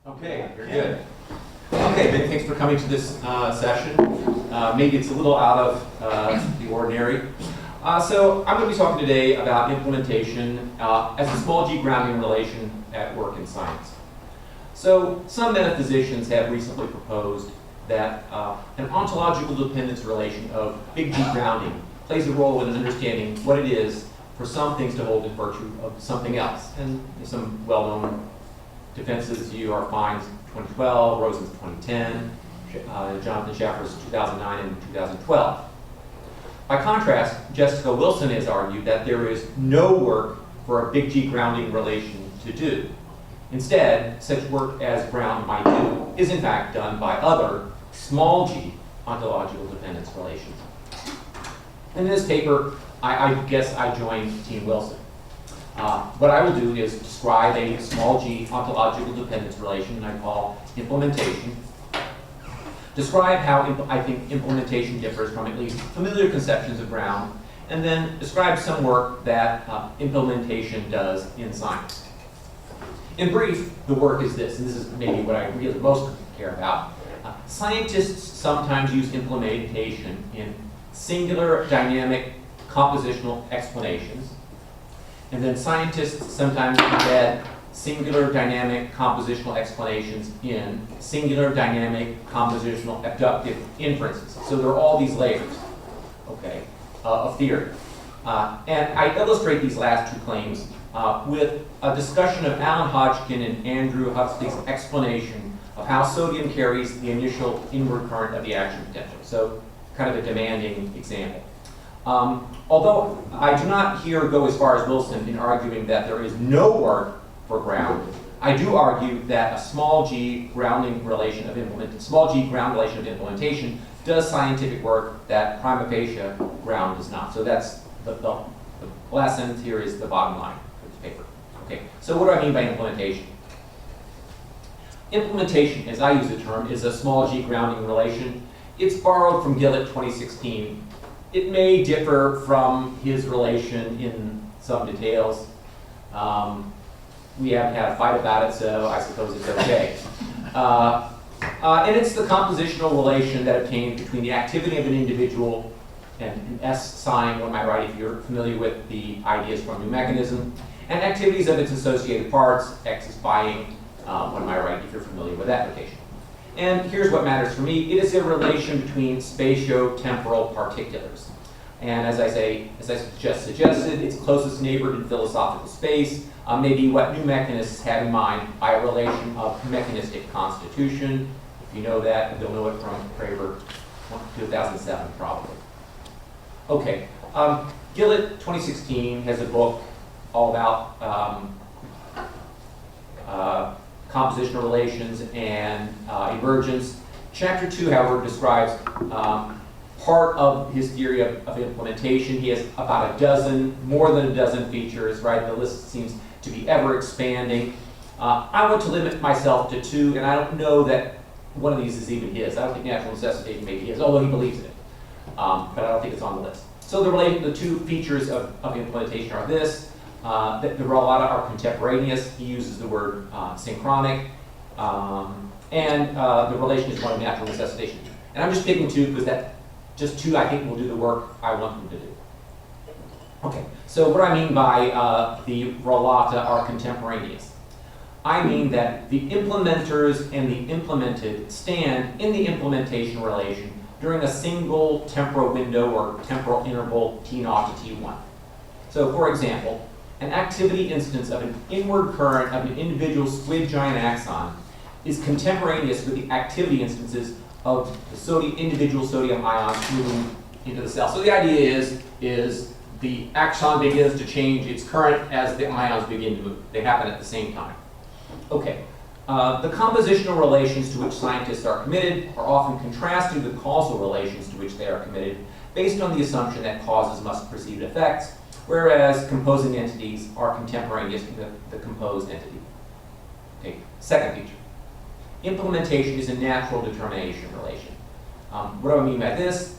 Okay, very good. Okay, Ben, thanks for coming to this session. Maybe it's a little out of the ordinary. So I'm going to be talking today about implementation as a small g grounding relation at work in science. So some metaphysicians have recently proposed that an ontological dependence relation of big G grounding plays a role in understanding what it is for some things to hold in virtue of something else. And some well-known defenses are Fine's 2012, Rosen's 2010, Jonathan Schaffer's 2009 and 2012. By contrast, Jessica Wilson has argued that there is no work for a big G grounding relation to do. Instead, such work as ground might do is in fact done by other small g ontological dependence relations. In this paper, I guess I joined Team Wilson. What I will do is describe a small g ontological dependence relation I call implementation, describe how I think implementation differs from at least familiar conceptions of ground, and then describe some work that implementation does in science. In brief, the work is this, and this is maybe what I really most care about. Scientists sometimes use implementation in singular dynamic compositional explanations, and then scientists sometimes embed singular dynamic compositional explanations in singular dynamic compositional abductive inferences. So there are all these layers, okay, of theory. And I illustrate these last two claims with a discussion of Alan Hodgkin and Andrew Huxley's explanation of how sodium carries the initial inward current of the action potential. So kind of a demanding example. Although I do not here go as far as Wilson in arguing that there is no work for ground, I do argue that a small g grounding relation of implementation does scientific work that prima facie ground does not. So that's the last sentence here is the bottom line of this paper. Okay, so what do I mean by implementation? Implementation, as I use the term, is a small g grounding relation. It's borrowed from Gillett 2016. It may differ from his relation in some details. We haven't had a fight about it, so I suppose it's okay. And it's the compositional relation that obtains between the activity of an individual and an S sign, one might write if you're familiar with the ideas from new mechanism, and activities of its associated parts, X is buying, one might write if you're familiar with that notation. And here's what matters for me. It is a relation between spatio-temporal particulars. And as I just suggested, its closest neighbor in philosophical space may be what new mechanists have in mind by a relation of mechanistic constitution. If you know that, you'll know it from Craver 2007, probably. Okay, Gillett 2016 has a book all about compositional relations and emergence. Chapter 2, however, describes part of his theory of implementation. He has about more than a dozen features, right? The list seems to be ever expanding. I want to limit myself to two, and I don't know that one of these is even his. I don't think natural necessity may be his, although he believes in it. But I don't think it's on the list. So the two features of implementation are this. The Rolata are contemporaneous. He uses the word synchronic. And the relation is one of natural necessitation. And I'm just picking two because just two I think will do the work I want them to do. Okay, so what I mean by the Rolata are contemporaneous. I mean that the implementers and the implemented stand in the implementation relation during a single temporal window or temporal interval T0 to T1. So for example, an activity instance of an inward current of an individual squid giant axon is contemporaneous with the activity instances of the individual sodium ions moving into the cell. So the idea is the axon begins to change its current as the ions begin to move. They happen at the same time. Okay, the compositional relations to which scientists are committed are often contrasted with causal relations to which they are committed based on the assumption that causes must precede effects, whereas composing entities are contemporaneous with the composed entity. Okay, second feature. Implementation is a natural determination relation. What do I mean by this?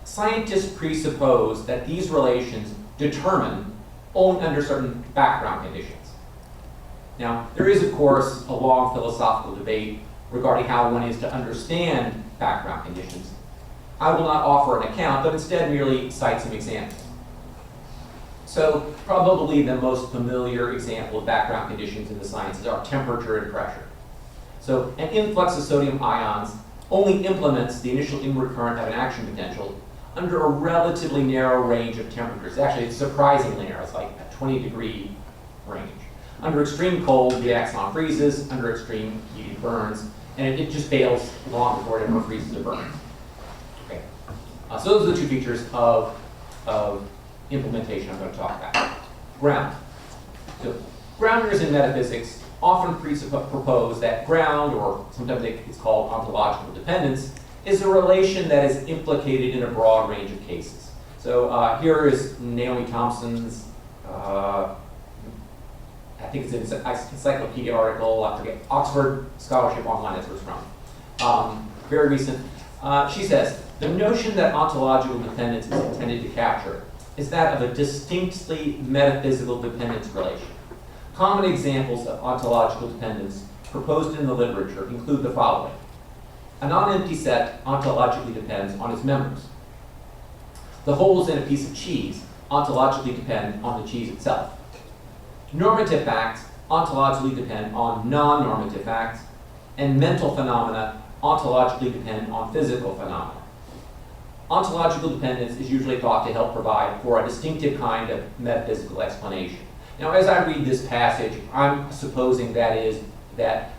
Scientists presuppose that these relations determine only under certain background conditions. Now, there is, of course, a long philosophical debate regarding how one is to understand background conditions. I will not offer an account, but instead merely cite some examples. So, probably the most familiar example of background conditions in the sciences are temperature and pressure. So, an influx of sodium ions only implements the initial inward current of an action potential under a relatively narrow range of temperatures. Actually, it's surprisingly narrow. It's like a 20-degree range. Under extreme cold, the axon freezes. Under extreme heat, it burns. And it just fails long before it ever freezes or burns. Okay. So those are the two features of implementation I'm going to talk about. Ground. So grounders in metaphysics often propose that ground, or sometimes it's called ontological dependence, is a relation that is implicated in a broad range of cases. So here is Naomi Thompson's, I think it's an encyclopedia article, I forget, Oxford Scholarship Online, that's where it's from. Very recent. She says, the notion that ontological dependence is intended to capture is that of a distinctly metaphysical dependence relation. Common examples of ontological dependence proposed in the literature include the following. A non-empty set ontologically depends on its members. The holes in a piece of cheese ontologically depend on the cheese itself. Normative facts ontologically depend on non-normative facts, and mental phenomena ontologically depend on physical phenomena. Ontological dependence is usually thought to help provide for a distinctive kind of metaphysical explanation. Now, as I read this passage, I'm supposing that is that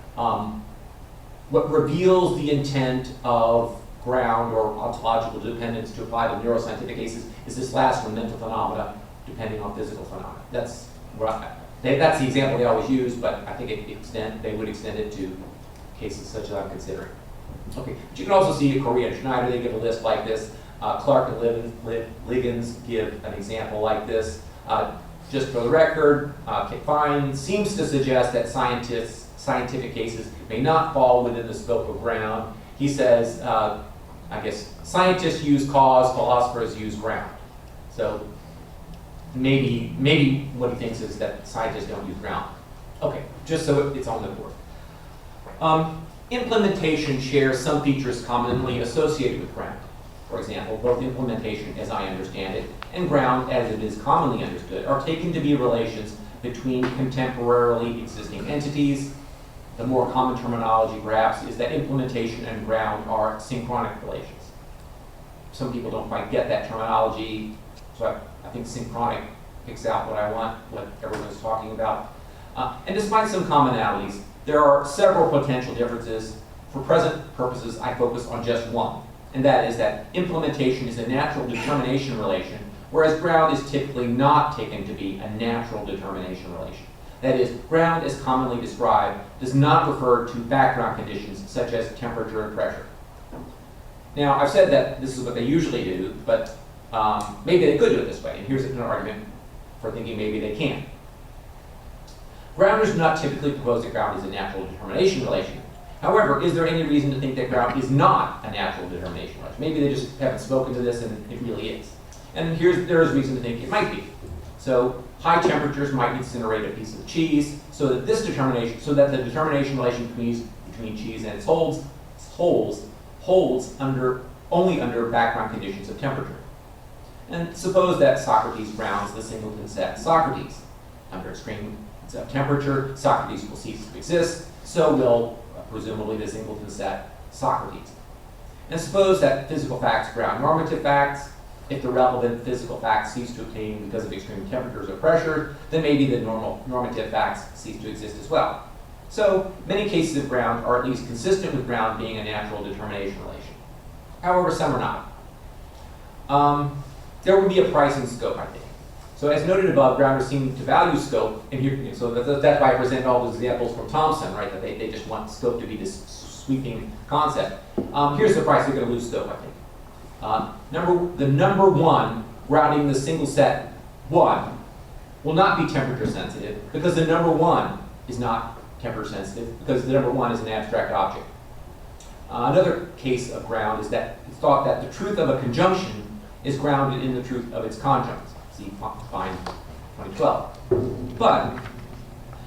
what reveals the intent of ground or ontological dependence to apply to neuroscientific cases is this last one, mental phenomena depending on physical phenomena. That's the example they always use, but I think they would extend it to cases such as I'm considering. Okay, but you can also see Correa and Schneider, they give a list like this. Clark and Liggins give an example like this. Just for the record, Fine seems to suggest that scientific cases may not fall within the scope of ground. He says, I guess, scientists use cause, philosophers use ground. So maybe what he thinks is that scientists don't use ground. Okay, just so it's on the board. Implementation shares some features commonly associated with ground. For example, both implementation, as I understand it, and ground, as it is commonly understood, are taken to be relations between contemporarily existing entities. The more common terminology, perhaps, is that implementation and ground are synchronic relations. Some people don't quite get that terminology, so I think synchronic picks out what I want, what everyone's talking about. And despite some commonalities, there are several potential differences. For present purposes, I focus on just one, and that is that implementation is a natural determination relation, whereas ground is typically not taken to be a natural determination relation. That is, ground, as commonly described, does not refer to background conditions such as temperature and pressure. Now, I've said that this is what they usually do, but maybe they could do it this way, and here's an argument for thinking maybe they can. Grounders do not typically propose that ground is a natural determination relation. However, is there any reason to think that ground is not a natural determination relation? Maybe they just haven't spoken to this and it really is. And there is reason to think it might be. So high temperatures might incinerate a piece of cheese, so that the determination relation between cheese and its holes holds only under background conditions of temperature. And suppose that Socrates grounds the singleton set Socrates. Under extreme temperature, Socrates will cease to exist, so will presumably the singleton set Socrates. And suppose that physical facts ground normative facts. If the relevant physical facts cease to obtain because of extreme temperatures or pressure, then maybe the normative facts cease to exist as well. So many cases of ground are at least consistent with ground being a natural determination relation. However, some are not. There would be a price in scope, I think. So as noted above, grounders seem to value scope, and here, so that's why I present all those examples from Thompson, right? That they just want scope to be this sweeping concept. Here's the price they're going to lose scope, I think. The number one grounding the single set 1 will not be temperature sensitive because the number 1 is not temperature sensitive because the number 1 is an abstract object. Another case of ground is that it's thought that the truth of a conjunction is grounded in the truth of its conjuncts. See, find 2012. But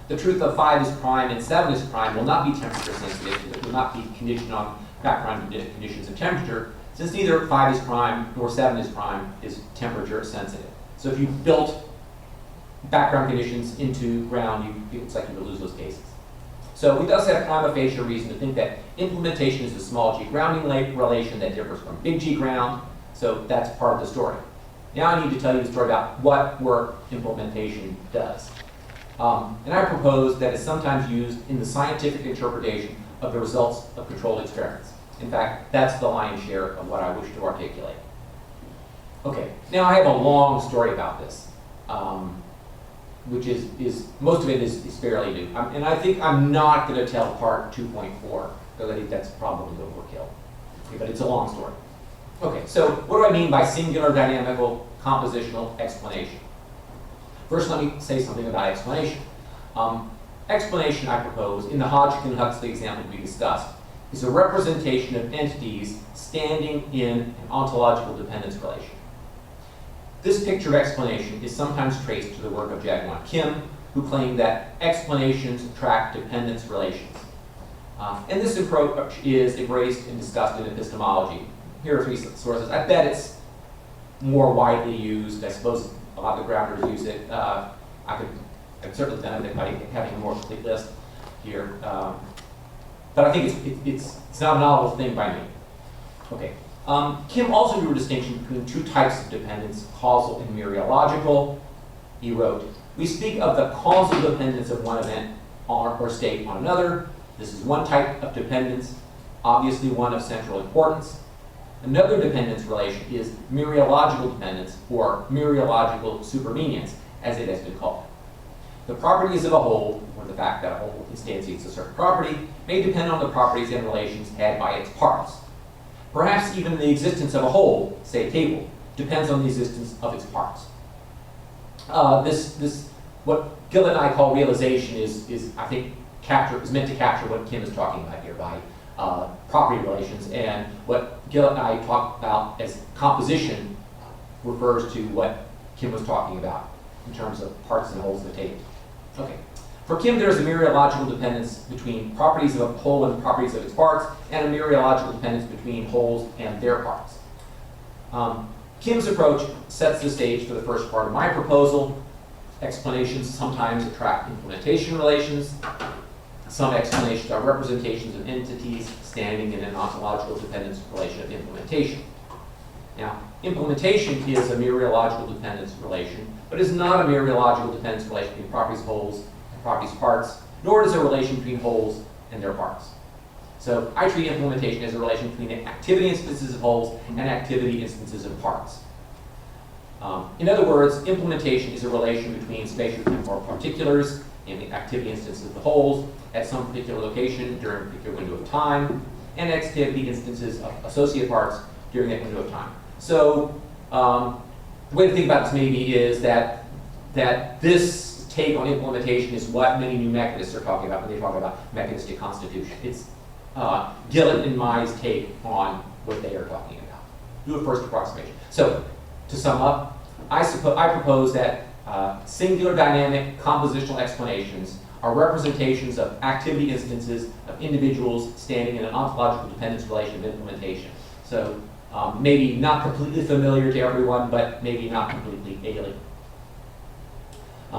the truth of 5 is prime and 7 is prime will not be temperature sensitive. It will not be conditioned on background conditions of temperature, since neither 5 is prime nor 7 is prime is temperature sensitive. So if you built background conditions into ground, it's like you would lose those cases. So we thus have prima facie reason to think that implementation is a small g grounding relation that differs from big G ground. So that's part of the story. Now I need to tell you the story about what work implementation does. And I propose that it's sometimes used in the scientific interpretation of the results of controlled experiments. In fact, that's the lion's share of what I wish to articulate. Okay, now I have a long story about this, which is most of it is fairly new. And I think I'm not going to tell part 2.4, because I think that's probably overkill. Okay, but it's a long story. Okay, so what do I mean by singular dynamical compositional explanation? First, let me say something about explanation. Explanation, I propose, in the Hodgkin-Huxley example we discussed, is a representation of entities standing in an ontological dependence relation. This picture of explanation is sometimes traced to the work of Jaegwon Kim, who claimed that explanations track dependence relations. And this approach is embraced and discussed in epistemology. Here are 3 sources. I bet it's more widely used. I suppose a lot of the grounders use it. I've certainly done it by having a more complete list here. But I think it's not a novel thing by me. Okay. Kim also drew a distinction between 2 types of dependence, causal and mereological. He wrote, "We speak of the causal dependence of one event or state on another. This is one type of dependence, obviously one of central importance. Another dependence relation is mereological dependence, or mereological supervenience, as it has been called. The properties of a whole, or the fact that a whole instantiates a certain property, may depend on the properties and relations had by its parts. Perhaps even the existence of a whole, say a table, depends on the existence of its parts." What Gill and I call realization is I think is meant to capture what Kim is talking about here by property relations, and what Gill and I talk about as composition refers to what Kim was talking about in terms of parts and wholes of the table. Okay. For Kim, there is a mereological dependence between properties of a whole and properties of its parts, and a mereological dependence between wholes and their parts. Kim's approach sets the stage for the first part of my proposal. Explanations sometimes attract implementation relations. Some explanations are representations of entities standing in an ontological dependence relation of implementation. Now, implementation is a mereological dependence relation, but is not a mereological dependence relation between properties of wholes and properties of parts, nor is it a relation between wholes and their parts. So I treat implementation as a relation between activity instances of wholes and activity instances of parts. In other words, implementation is a relation between spatiotemporal particulars in the activity instances of the wholes at some particular location during a particular window of time, and activity instances of associated parts during that window of time. So the way to think about this maybe is that this take on implementation is what many new mechanists are talking about when they talk about mechanistic constitution. It's Gillett and Mai's take on what they are talking about. Do a first approximation. So to sum up, I propose that singular dynamic compositional explanations are representations of activity instances of individuals standing in an ontological dependence relation of implementation. So maybe not completely familiar to everyone, but maybe not completely alien.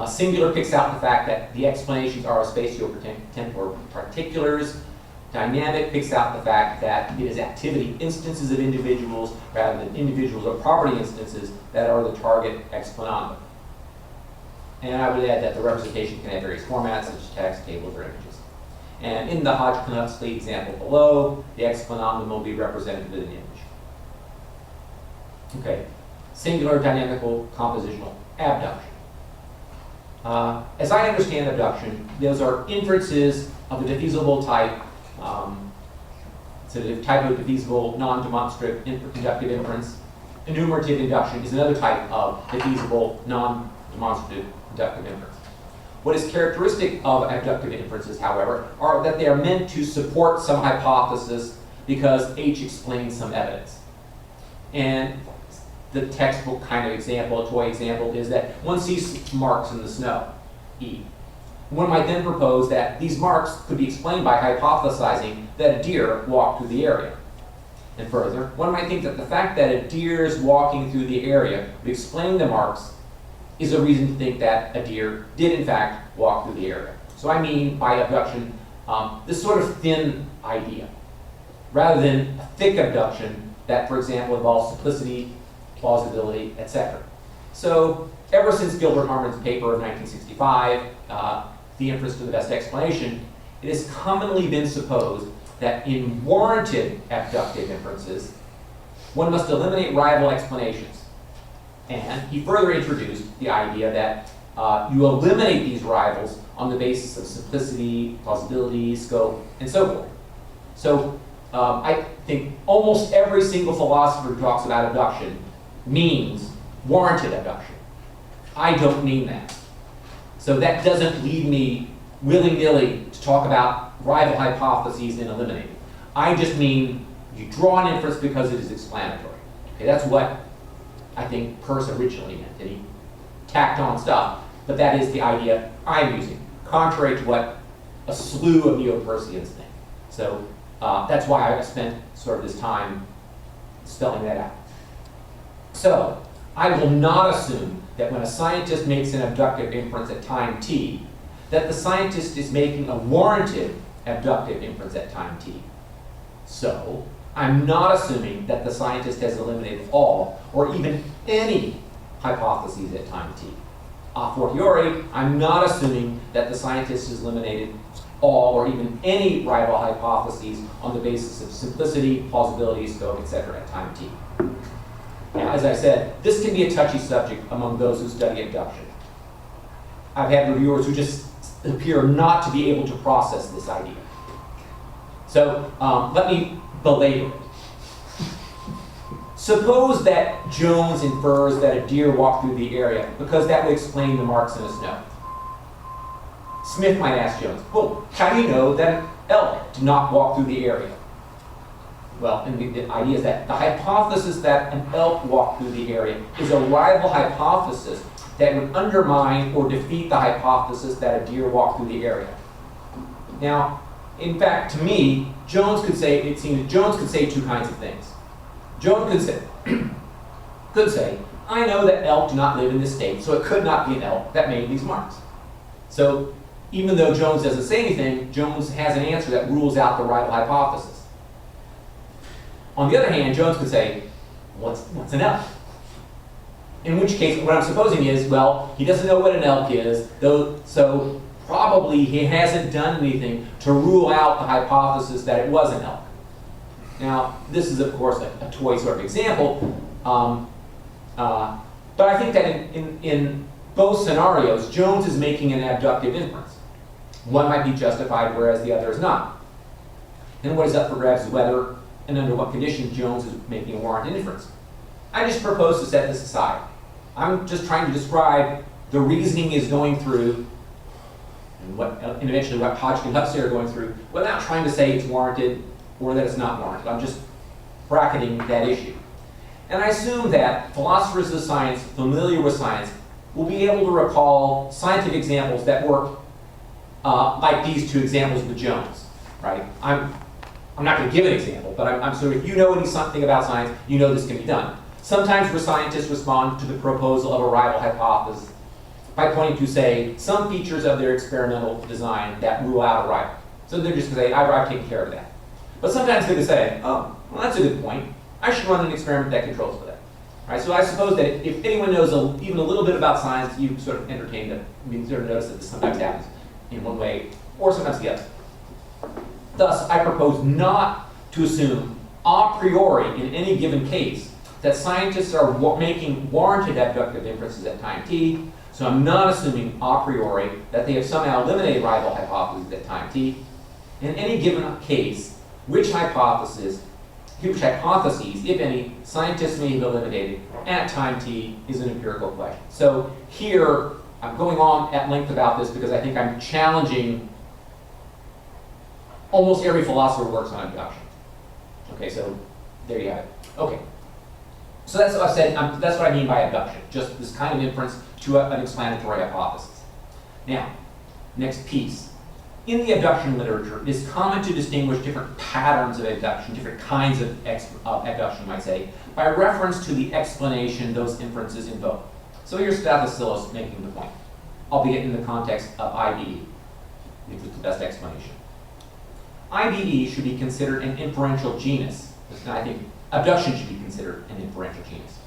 Singular picks out the fact that the explanations are of spatio-temporal particulars. Dynamic picks out the fact that it is activity instances of individuals rather than individuals or property instances that are the target explananda. And I would add that the representation can have various formats such as text, tables, or images. And in the Hodgkin-Huxley example below, the explanandum will be represented with an image. Okay, singular dynamical compositional abduction. As I understand abduction, those are inferences of a defeasible type. It's a type of defeasible non-demonstrative inductive inference. Enumerative induction is another type of defeasible non-demonstrative inductive inference. What is characteristic of abductive inferences, however, are that they are meant to support some hypothesis because H explains some evidence. And the textbook kind of example, a toy example, is that one sees marks in the snow, E. one might then propose that these marks could be explained by hypothesizing that a deer walked through the area. And further, one might think that the fact that a deer is walking through the area would explain the marks is a reason to think that a deer did in fact walk through the area. So I mean by abduction, this sort of thin idea, rather than a thick abduction that, for example, involves simplicity, plausibility, etc. So ever since Gilbert Harman's paper of 1965, The Inference to the Best Explanation, it has commonly been supposed that in warranted abductive inferences, one must eliminate rival explanations. And he further introduced the idea that you eliminate these rivals on the basis of simplicity, plausibility, scope, and so forth. So I think almost every single philosopher who talks about abduction means warranted abduction. I don't mean that. So that doesn't lead me willy-nilly to talk about rival hypotheses and eliminate it. I just mean you draw an inference because it is explanatory. Okay, that's what I think Peirce originally meant, and he tacked on stuff, but that is the idea I'm using, contrary to what a slew of Neo-Peirceans think. So that's why I spent sort of this time spelling that out. So I will not assume that when a scientist makes an abductive inference at time t, that the scientist is making a warranted abductive inference at time t. So I'm not assuming that the scientist has eliminated all or even any hypotheses at time t. A fortiori, I'm not assuming that the scientist has eliminated all or even any rival hypotheses on the basis of simplicity, plausibility, scope, etc. at time t. Now, as I said, this can be a touchy subject among those who study abduction. I've had reviewers who just appear not to be able to process this idea. So let me belabor it. Suppose that Jones infers that a deer walked through the area because that would explain the marks in the snow. Smith might ask Jones, well, how do you know that an elk did not walk through the area? Well, and the idea is that the hypothesis that an elk walked through the area is a rival hypothesis that would undermine or defeat the hypothesis that a deer walked through the area. Now, in fact, to me, Jones could say, it seems Jones could say two kinds of things. Jones could say, I know that elk do not live in this state, so it could not be an elk that made these marks. So even though Jones doesn't say anything, Jones has an answer that rules out the rival hypothesis. On the other hand, Jones could say, what's an elk? In which case, what I'm supposing is, well, he doesn't know what an elk is, so probably he hasn't done anything to rule out the hypothesis that it was an elk. Now, this is, of course, a toy sort of example, but I think that in both scenarios, Jones is making an abductive inference. One might be justified, whereas the other is not. Then what is up for grabs is whether and under what conditions Jones is making a warranted inference. I just propose to set this aside. I'm just trying to describe the reasoning is going through and eventually what Hodgkin and Huxley are going through without trying to say it's warranted or that it's not warranted. I'm just bracketing that issue. And I assume that philosophers of science familiar with science will be able to recall scientific examples that work like these two examples with Jones, right? I'm not going to give an example, but I'm sort of, if you know something about science, you know this can be done. Sometimes where scientists respond to the proposal of a rival hypothesis by pointing to, say, some features of their experimental design that rule out a rival. So they're just going to say, I've taken care of that. But sometimes they're going to say, oh, well, that's a good point. I should run an experiment that controls for that. All right, so I suppose that if anyone knows even a little bit about science, you sort of entertain them. I mean, sort of notice that this sometimes happens in one way or sometimes the other. Thus, I propose not to assume a priori in any given case that scientists are making warranted abductive inferences at time t. So I'm not assuming a priori that they have somehow eliminated rival hypotheses at time t. In any given case, which hypotheses, if any, scientists may have eliminated at time t is an empirical question. So here, I'm going on at length about this because I think I'm challenging almost every philosopher who works on abduction. Okay, so there you have it. Okay, so that's what I said. That's what I mean by abduction. Just this kind of inference to an explanatory hypothesis. Now, Next piece. In the abduction literature, it is common to distinguish different patterns of abduction, different kinds of abduction, you might say, by reference to the explanation those inferences invoke. So here's Stathophylos making the point, albeit in the context of IBE, which is the best explanation. IBE should be considered an inferential genus. And I think abduction should be considered an inferential genus.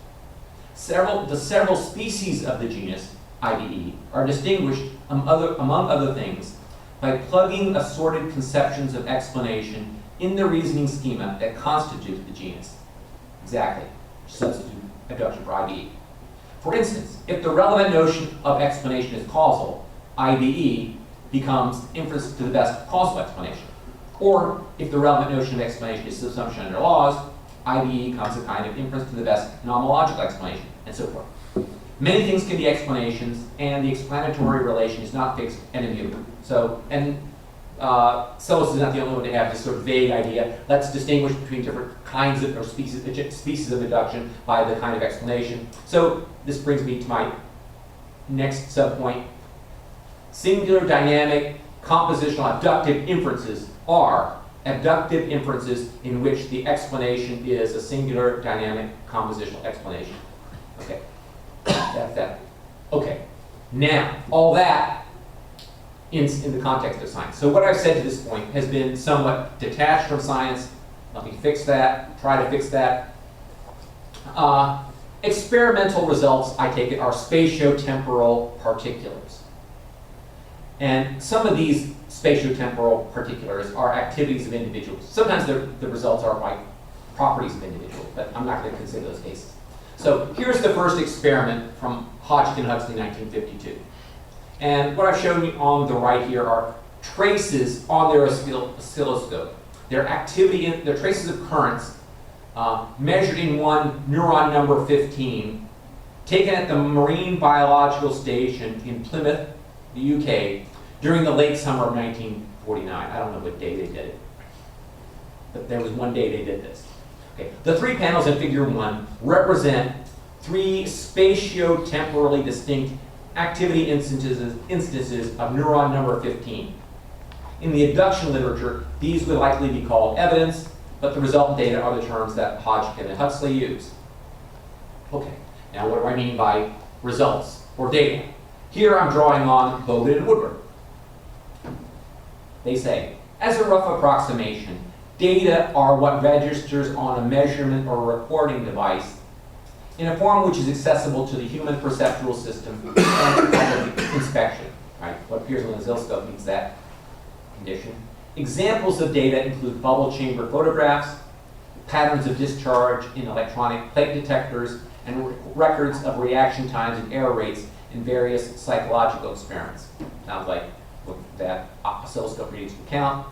The several species of the genus IBE are distinguished, among other things, by plugging assorted conceptions of explanation in the reasoning schema that constitute the genus. Exactly. Substitute abduction for IBE. For instance, if the relevant notion of explanation is causal, IBE becomes inference to the best causal explanation. Or if the relevant notion of explanation is subsumption under laws, IBE becomes a kind of inference to the best nomological explanation, and so forth. Many things can be explanations, and the explanatory relation is not fixed and immutable. So, and Sullivan is not the only one to have this sort of vague idea. Let's distinguish between different kinds of, or species of induction by the kind of explanation. So this brings me to my next subpoint. Singular, dynamic, compositional, abductive inferences are abductive inferences in which the explanation is a singular, dynamic, compositional explanation. Okay. That's that. Okay. Now, all that in the context of science. So what I've said to this point has been somewhat detached from science. Let me fix that, try to fix that. Experimental results, I take it, are spatiotemporal particulars. And some of these spatiotemporal particulars are activities of individuals. Sometimes the results are like properties of individuals, but I'm not going to consider those cases. So here's the first experiment from Hodgkin Huxley, 1952. And what I've shown you on the right here are traces on their oscilloscope. Their activity, their traces of currents measured in one neuron number 15, taken at the Marine Biological Station in Plymouth, the UK, during the late summer of 1949. I don't know what day they did it, but there was one day they did this. Okay. The three panels in figure 1 represent three spatio-temporally distinct activity instances of neuron number 15. In the abduction literature, these would likely be called evidence, but the resultant data are the terms that Hodgkin and Huxley use. Okay, now what do I mean by results or data? Here I'm drawing on Bogan and Woodward. They say, as a rough approximation, data are what registers on a measurement or recording device in a form which is accessible to the human perceptual system and inspection. Right? What appears on the oscilloscope meets that condition. Examples of data include bubble chamber photographs, patterns of discharge in electronic plate detectors, and records of reaction times and error rates in various psychological experiments. Sounds like that oscilloscope readings would count.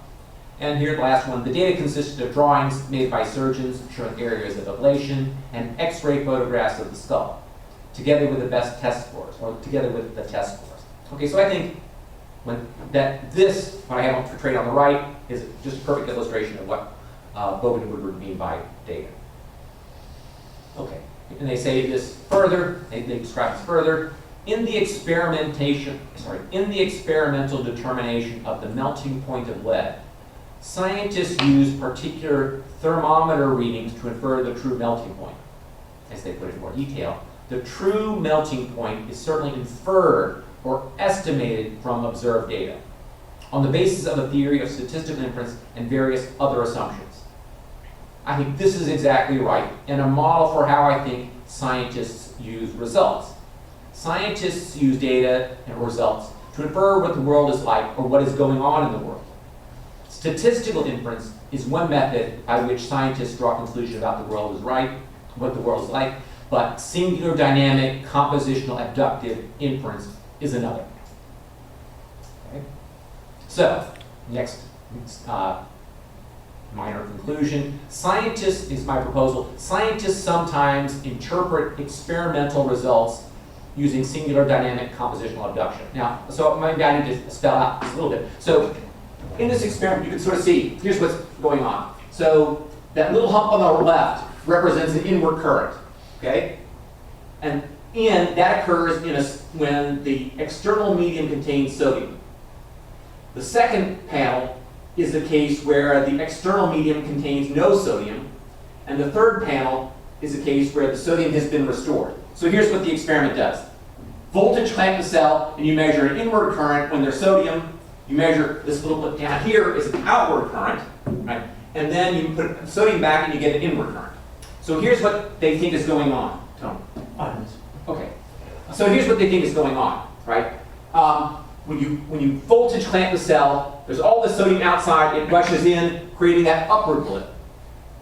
And here, the last one, the data consisted of drawings made by surgeons showing areas of ablation and X-ray photographs of the skull, together with the best test scores, or together with the test scores. Okay, so I think what I have portrayed on the right is just a perfect illustration of what Bogan and Woodward mean by data. Okay, and they say this further, they describe this further. In the experimental determination of the melting point of lead, scientists use particular thermometer readings to infer the true melting point. As they put it in more detail, the true melting point is certainly inferred or estimated from observed data on the basis of a theory of statistical inference and various other assumptions. I think this is exactly right, and a model for how I think scientists use results. Scientists use data and results to infer what the world is like or what is going on in the world. Statistical inference is one method by which scientists draw conclusions about the world is right, what the world is like, but singular, dynamic, compositional, abductive inference is another. Okay? So, next minor conclusion. Scientists, is my proposal, scientists sometimes interpret experimental results using singular, dynamic, compositional abduction. Now, so maybe I need to spell out this a little bit. So, in this experiment, you can sort of see, here's what's going on. So, that little hump on the left represents an inward current, okay? And that occurs when the external medium contains sodium. The second panel is the case where the external medium contains no sodium, and the third panel is a case where the sodium has been restored. So here's what the experiment does. Voltage clamp the cell, and you measure an inward current when there's sodium. You measure this little bit down here is an outward current, right? And then you put sodium back and you get an inward current. So here's what they think is going on. Tony. Okay. So here's what they think is going on, right? When you voltage clamp the cell, there's all the sodium outside, it rushes in, creating that upward blip.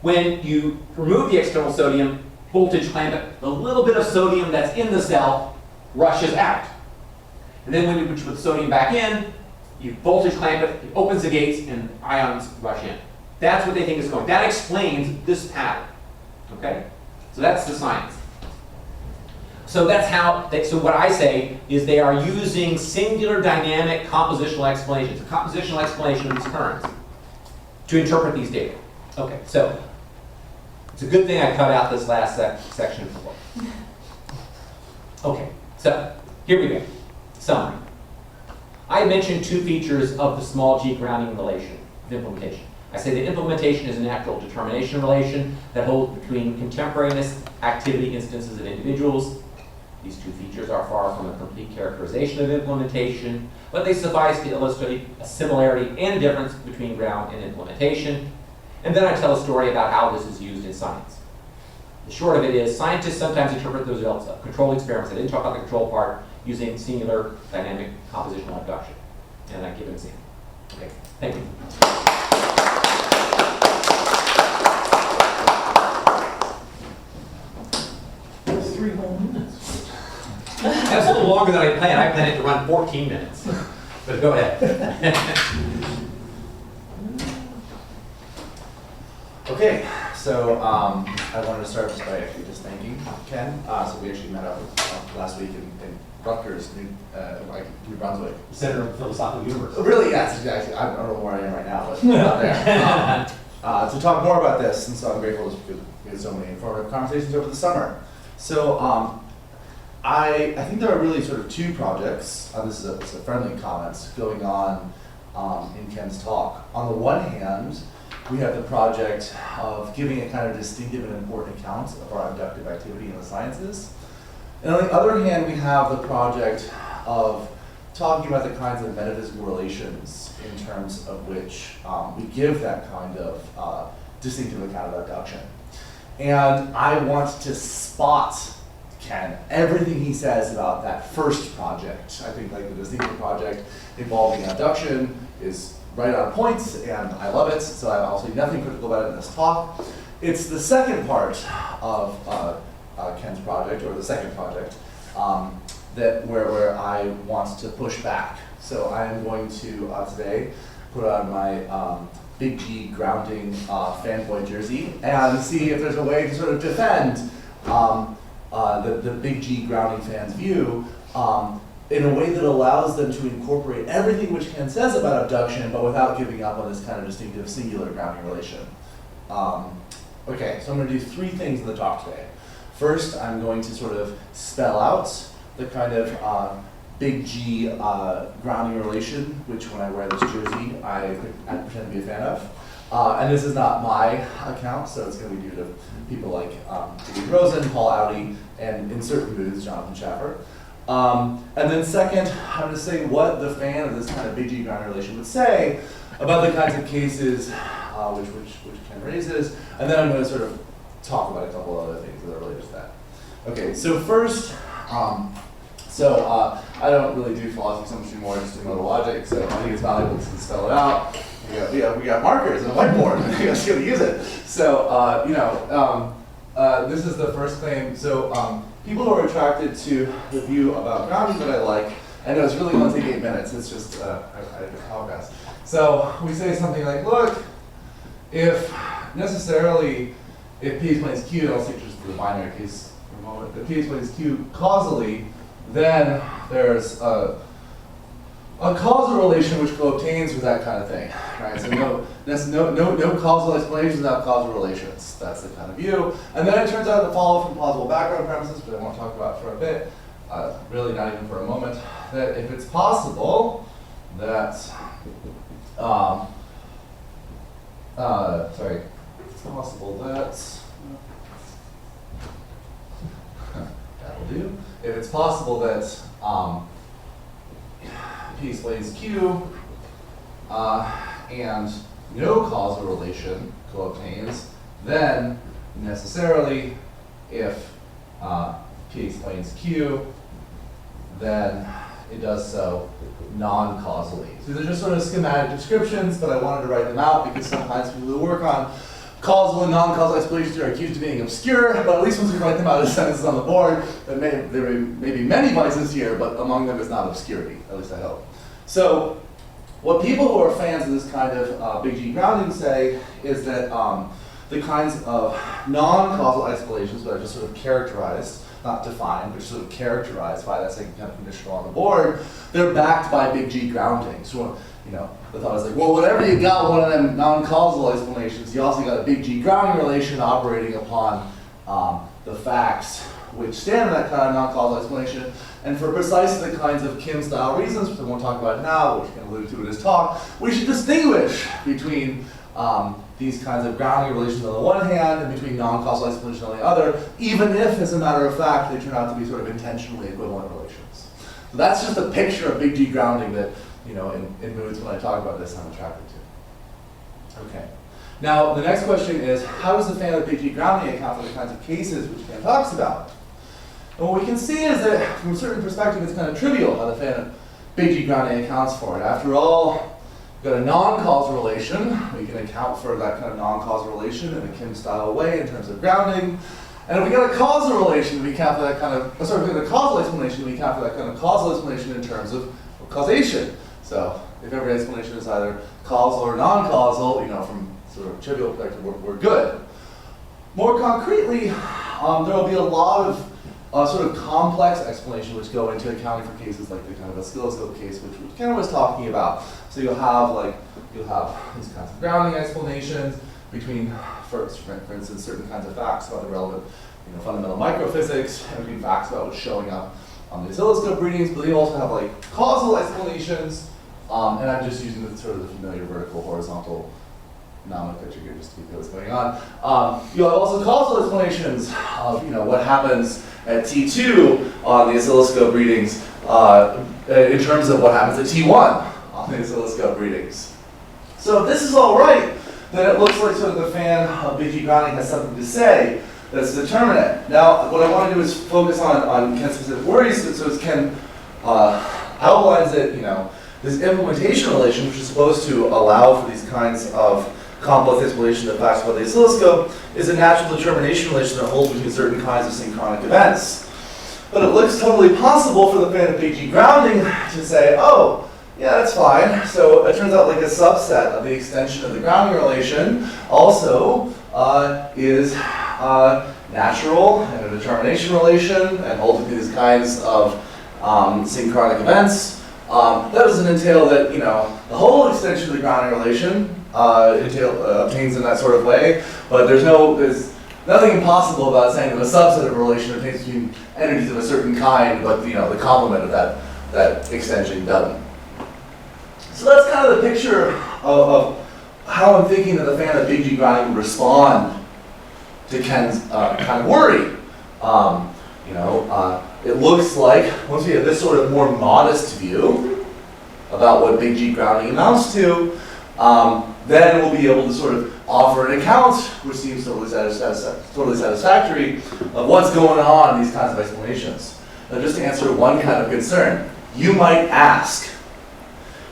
When you remove the external sodium, voltage clamp it, the little bit of sodium that's in the cell rushes out. And then when you put the sodium back in, you voltage clamp it, it opens the gates, and ions rush in. That's what they think is going on. That explains this pattern. Okay? So that's the science. So that's how, so what I say is they are using singular dynamic compositional explanations, a compositional explanation of these currents, to interpret these data. Okay, so it's a good thing I cut out this last section of the book. Okay, so here we go. Summary. I mentioned two features of the small g grounding relation of implementation. I say that implementation is a natural determination relation that holds between contemporaneous activity instances of individuals. These two features are far from a complete characterization of implementation, but they suffice to illustrate a similarity and a difference between ground and implementation. And then I tell a story about how this is used in science. The short of it is, scientists sometimes interpret the results of controlled experiments, I didn't talk about the control part, using singular dynamic compositional abduction. And I give an example. Okay, thank you. 3 whole minutes. That's a little longer than I planned. I planned it to run 14 minutes. But go ahead. Okay, so I wanted to start just by actually just thanking Ken. So we actually met up last week in Rutgers, New Brunswick. Center of Philosophical Universe. Really, yes, exactly. I don't know where I am right now, but not there. To talk more about this, and so I'm grateful because we had so many informative conversations over the summer. So I think there are really sort of two projects, this is a friendly comment, going on in Ken's talk. On the one hand, we have the project of giving a kind of distinctive and important account of our abductive activity in the sciences. And on the other hand, we have the project of talking about the kinds of metaphysical relations in terms of which we give that kind of distinctive account of abduction. And I want to spot Ken, everything he says about that first project. I think like the distinctive project involving abduction is right on point, and I love it, so I'll say nothing critical about it in this talk. It's the second part of Ken's project, or the second project, where I want to push back. So I am going to today put on my Big G grounding fanboy jersey and see if there's a way to sort of defend the Big G grounding fans' view in a way that allows them to incorporate everything which Ken says about abduction, but without giving up on this kind of distinctive singular grounding relation. Okay, so I'm going to do 3 things in the talk today. First, I'm going to sort of spell out the kind of Big G grounding relation, which when I wear this jersey, I pretend to be a fan of. And this is not my account, so it's going to be due to people like David Rosen, Paul Audi, and in certain moods, Jonathan Schaffer. And then second, I'm going to say what the fan of this kind of Big G grounding relation would say about the kinds of cases which Ken raises, and then I'm going to sort of talk about a couple other things that are related to that. Okay, so first, I don't really do philosophy so much anymore, just do modal logic, so I think it's valuable to spell it out. We got markers and a whiteboard, and I'm just going to use it. So, this is the first claim. So, people who are attracted to the view about grounding that I like, I know it's really going to take 8 minutes, it's just, I apologize. So, we say something like, look, if P explains Q, I'll take just the binary case for a moment, if P explains Q causally, then there's a causal relation which co-obtains with that kind of thing, right? So no causal explanations without causal relations. That's the kind of view. And then it turns out to follow from plausible background premises, which I won't talk about for a bit, really not even for a moment, that if it's possible that, sorry, it's possible that, that'll do. If it's possible that P explains Q and no causal relation co-obtains, then necessarily if P explains Q, then it does so non-causally. So these are just sort of schematic descriptions, but I wanted to write them out because sometimes people who work on causal and non-causal explanations are accused of being obscure, but at least once we write them out as sentences on the board, there may be many vices here, but among them is not obscurity, at least I hope. So what people who are fans of this kind of big G grounding say is that the kinds of non-causal explanations that I just sort of characterized, not defined, but sort of characterized by that second kind of conditional on the board, they're backed by big G grounding. So, you know, the thought is like, well, whatever you got one of them non-causal explanations, you also got a big G grounding relation operating upon the facts which stand in that kind of non-causal explanation. And for precisely the kinds of Kim-style reasons, which I won't talk about now, which we can allude to in his talk, we should distinguish between these kinds of grounding relations on the one hand and between non-causal explanations on the other, even if, as a matter of fact, they turn out to be sort of intentionally equivalent relations. So that's just a picture of big G grounding that, you know, in moods when I talk about this, I'm attracted to. Okay. Now, the next question is, how does the fan of big G grounding account for the kinds of cases which Ken talks about? And what we can see is that, from a certain perspective, it's kind of trivial how the fan of big G grounding accounts for it. After all, we've got a non-causal relation. We can account for that kind of non-causal relation in a Kim-style way in terms of grounding. And if we get a causal relation, we account for that kind of, sorry, if we get a causal explanation, we account for that kind of causal explanation in terms of causation. So if every explanation is either causal or non-causal, you know, from sort of trivial perspective, we're good. More concretely, there will be a lot of sort of complex explanation which go into accounting for cases like the kind of oscilloscope case, which Ken was talking about. So you'll have these kinds of grounding explanations between, for instance, certain kinds of facts about the relevant, you know, fundamental microphysics, and between facts about what's showing up on the oscilloscope readings. But you also have like causal explanations, and I'm just using the sort of the familiar vertical horizontal nomenclature here just to keep what's going on. You'll have also causal explanations of, you know, what happens at T2 on the oscilloscope readings in terms of what happens at T1 on the oscilloscope readings. So if this is all right, then it looks like sort of the fan of big G grounding has something to say that's determinate. Now, what I want to do is focus on Ken's specific worries. So as Ken outlines it, you know, this implementation relation, which is supposed to allow for these kinds of complex explanation of facts about the oscilloscope, is a natural determination relation that holds between certain kinds of synchronic events. But it looks totally possible for the fan of big G grounding to say, oh, yeah, that's fine. So it turns out like a subset of the extension of the grounding relation also is natural and a determination relation and holds between these kinds of synchronic events. That doesn't entail that, you know, the whole extension of the grounding relation obtains in that sort of way, but there's nothing impossible about saying that a subset of a relation obtains between entities of a certain kind, but, you know, the complement of that extension doesn't. So that's kind of the picture of how I'm thinking that the fan of big G grounding would respond to Ken's kind of worry. It looks like once we have this sort of more modest view about what big G grounding amounts to, then we'll be able to sort of offer an account, which seems totally satisfactory, of what's going on in these kinds of explanations. Now, just to answer one kind of concern, you might ask,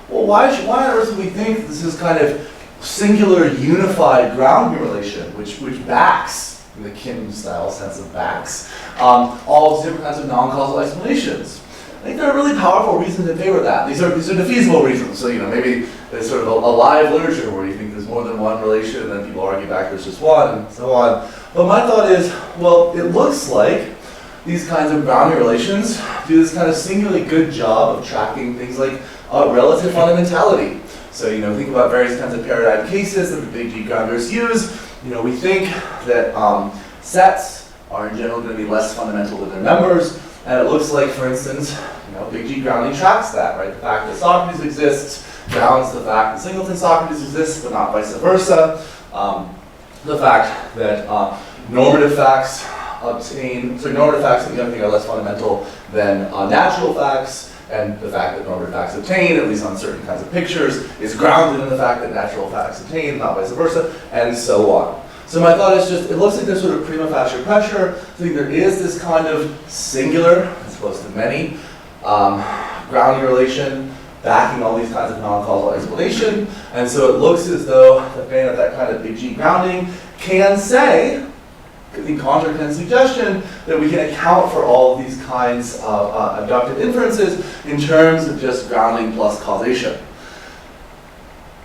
well, why on earth do we think this is kind of singular unified grounding relation, which backs, in the Kim-style sense of backs, all these different kinds of non-causal explanations? I think there are really powerful reasons in favor of that. These are defeasible reasons. So, you know, maybe there's sort of a live literature where you think there's more than one relation, and then people argue back there's just one, and so on. But my thought is, well, it looks like these kinds of grounding relations do this kind of singularly good job of tracking things like relative fundamentality. So, you know, think about various kinds of paradigm cases that the big G grounders use. You know, we think that sets are in general going to be less fundamental than their members. And it looks like, for instance, big G grounding tracks that, right? The fact that Socrates exists grounds the fact that singleton Socrates exists, but not vice versa. The fact that normative facts in the other thing are less fundamental than natural facts, and the fact that normative facts obtain, at least on certain kinds of pictures, is grounded in the fact that natural facts obtain, not vice versa, and so on. So my thought is just, it looks like there's sort of prima facie pressure. I think there is this kind of singular, as opposed to many, grounding relation backing all these kinds of non-causal explanation. And so it looks as though the fan of that kind of big G grounding can say, in contra can suggestion, that we can account for all of these kinds of abductive inferences in terms of just grounding plus causation.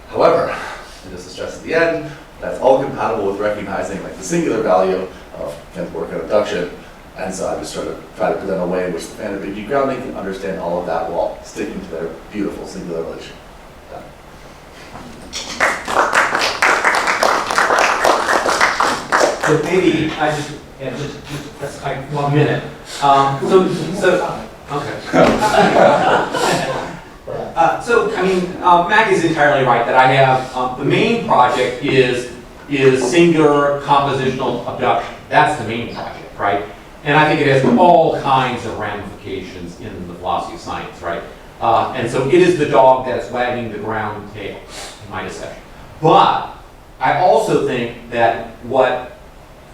However, and just to stress at the end, that's all compatible with recognizing like the singular value of Kenneth's work on abduction. And so I just sort of try to present a way in which the fan of big G grounding can understand all of that while sticking to their beautiful singular relation. Done. So maybe I just that's like 1 minute. Okay. So I mean, Mack is entirely right that I have the main project is singular compositional abduction. That's the main project, right? And I think it has all kinds of ramifications in the philosophy of science, right? And so it is the dog that's wagging the ground tail, in my discussion. But I also think that what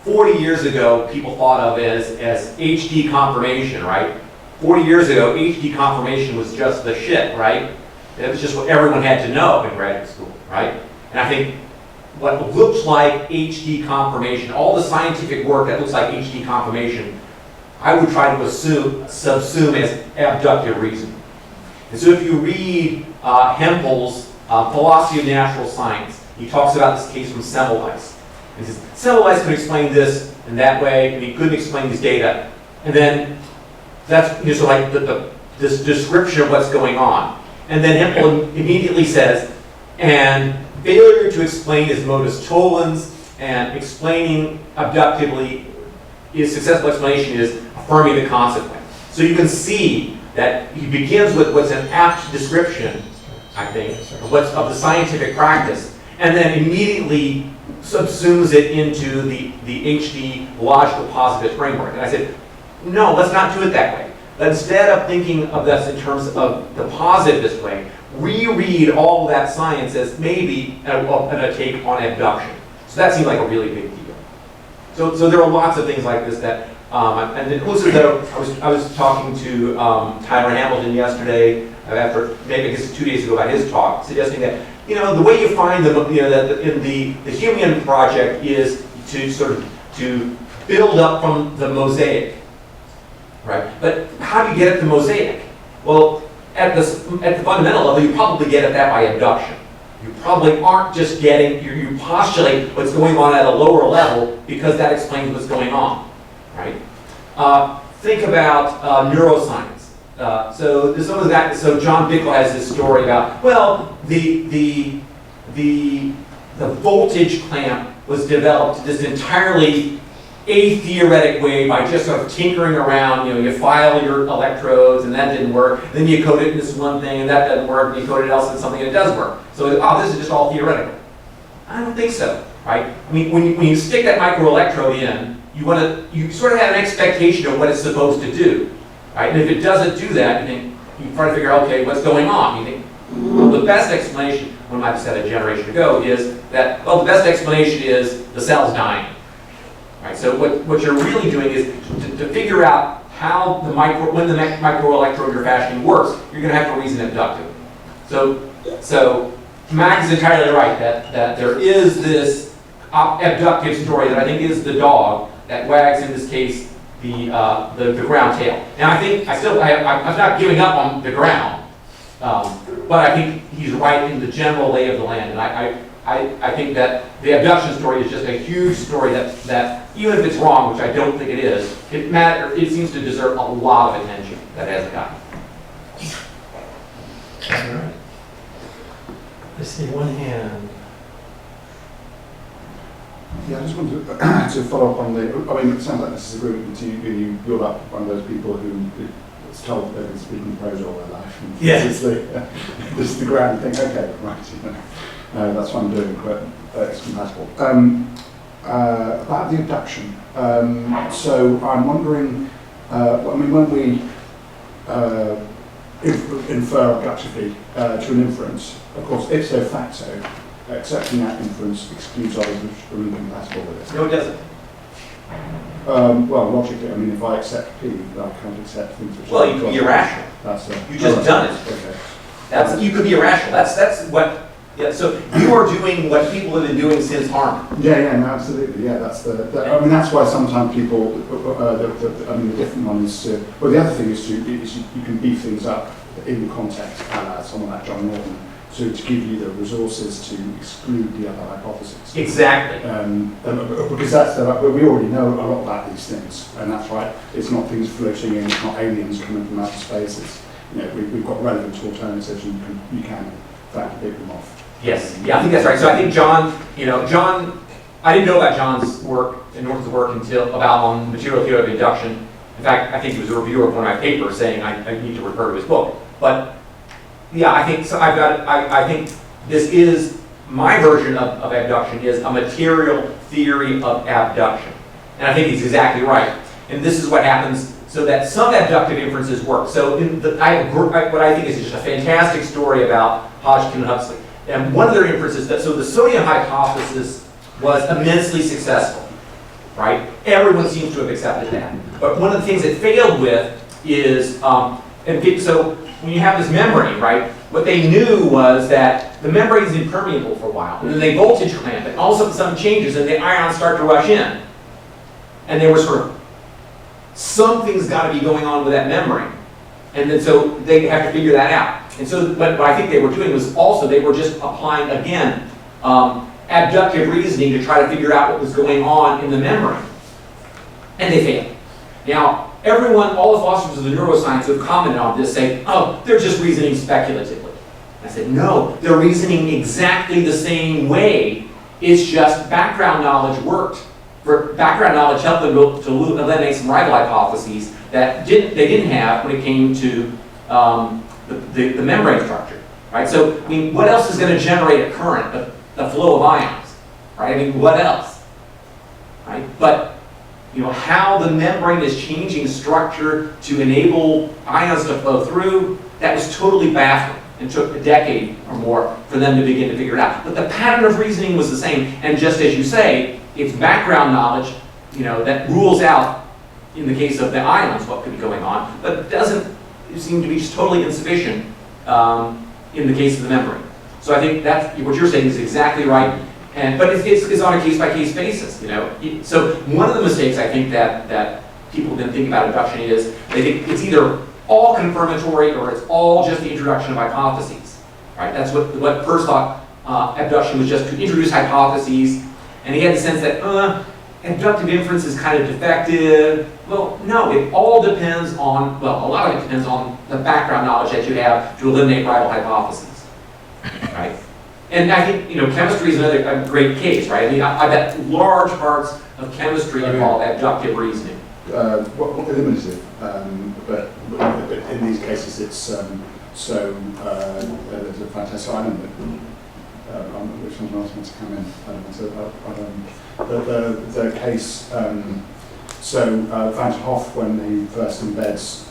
40 years ago people thought of as HD confirmation, right? 40 years ago, HD confirmation was just the shit, right? It was just what everyone had to know in graduate school, right? And I think what looks like HD confirmation, all the scientific work that looks like HD confirmation, I would try to subsume as abductive reasoning. And so if you read Hempel's Philosophy of Natural Science, he talks about this case from Semmelweis. He says, Semmelweis could explain this in that way, and he couldn't explain these data. And then that's sort of like this description of what's going on. And then Hempel immediately says, and failure to explain his modus tollens and explaining abductively his successful explanation is affirming the consequent. So you can see that he begins with what's an apt description, I think, of the scientific practice, and then immediately subsumes it into the HD logical positive framework. And I said, no, let's not do it that way. Instead of thinking of this in terms of the positivist way, reread all of that science as maybe a take on abduction. So that seemed like a really big deal. So there are lots of things like this that, and then also though, I was talking to Tyler Hamilton yesterday, after maybe I guess 2 days ago about his talk, suggesting that the way you find that in the Humean project is to sort of to build up from the mosaic, right? But how do you get at the mosaic? Well, at the fundamental level, you probably get at that by abduction. You probably aren't just getting, you postulate what's going on at a lower level because that explains what's going on, right? Think about neuroscience. So there's some of that. So John Bickel has this story about, well, the voltage clamp was developed this entirely a-theoretic way by just sort of tinkering around. You file your electrodes and that didn't work. Then you code it in this one thing and that doesn't work. And you code it else in something and it does work. So this is just all theoretical. I don't think so, right? I mean, when you stick that microelectrode in, you sort of have an expectation of what it's supposed to do, right? And if it doesn't do that, you try to figure out, okay, what's going on? You think, well, the best explanation, one might have said a generation ago, is that, well, the best explanation is the cell's dying. Right, so what you're really doing is to figure out how when the microelectrode you're fashioning works, you're going to have to reason abductively. So Mack is entirely right that there is this abductive story that I think is the dog that wags, in this case, the ground tail. And I think I'm not giving up on the ground, but I think he's right in the general lay of the land. And I think that the abduction story is just a huge story that even if it's wrong, which I don't think it is, it seems to deserve a lot of attention that it hasn't gotten. All right. I see one hand. Yeah, I just wanted to follow up on it sounds like this is agreement with you. You're one of those people who it's told that it's been prose all their life. And Yeah. This is the ground thing. Okay, right. That's what I'm doing. But it's compatible. About the abduction. So I'm wondering. When we infer abductively to an inference, of course, ipso facto, accepting that inference excludes others which are incompatible with it. No, it doesn't. Well, logically, if I accept P, I can't accept things which Well, you could be irrational. You just done it. Okay. You could be irrational. That's what. Yeah. So you are doing what people have been doing since Harman. Yeah, no, absolutely. Yeah, that's that's why sometimes people. The different one is well, the other thing is you can beef things up in the context. Someone like John Norton to give you the resources to exclude the other hypotheses. Exactly. Because that's we already know a lot about these things, and that's right. It's not things floating in. It's not aliens coming from outer space. It's we've got relevant alternatives, and you can in fact pick them off. Yes. Yeah, I think that's right. So I think John, I didn't know about John's work and Norton's work until about on material theory of induction. In fact, I think he was a reviewer of one of my papers saying I need to refer to his book. But yeah, I think so. I think this is my version of abduction is a material theory of abduction, and I think he's exactly right. And this is what happens so that some abductive inferences work. So what I think is just a fantastic story about Hodgkin and Huxley. And one of their inferences so the sodium hypothesis was immensely successful, right? Everyone seems to have accepted that. But one of the things it failed with is, so when you have this membrane, right, what they knew was that the membrane is impermeable for a while, and then they voltage clamp it, and all of a sudden something changes, and the ions start to rush in. And they were sort of, something's got to be going on with that membrane. And then so they have to figure that out. And so what I think they were doing was also they were just applying, again, abductive reasoning to try to figure out what was going on in the membrane. And they failed. Now, all the philosophers of the neuroscience who have commented on this say, oh, they're just reasoning speculatively. I said, no, they're reasoning exactly the same way. It's just background knowledge worked. Background knowledge helped them to eliminate some rival hypotheses that they didn't have when it came to the membrane structure, right? So, what else is going to generate a current, the flow of ions, right? What else, right? But, how the membrane is changing structure to enable ions to flow through, that was totally baffling and took a decade or more for them to begin to figure it out. But the pattern of reasoning was the same, and just as you say, it's background knowledge, that rules out, in the case of the ions, what could be going on, but it doesn't seem to be just totally insufficient in the case of the membrane. So I think that's what you're saying is exactly right, but it's on a case-by-case basis. So one of the mistakes I think that people then think about abduction is they think it's either all confirmatory or it's all just the introduction of hypotheses. Right? That's what Peirce thought abduction was, just to introduce hypotheses, and he had the sense that abductive inference is kind of defective. Well, no, it all depends on, a lot of it depends on the background knowledge that you have to eliminate rival hypotheses, right? And I think, chemistry is another great case, right? I bet large parts of chemistry involve abductive reasoning. Eliminative, but in these cases it's, there's a fantastic island which one else wants to come in? The case, Van 't Hoff, when he first embeds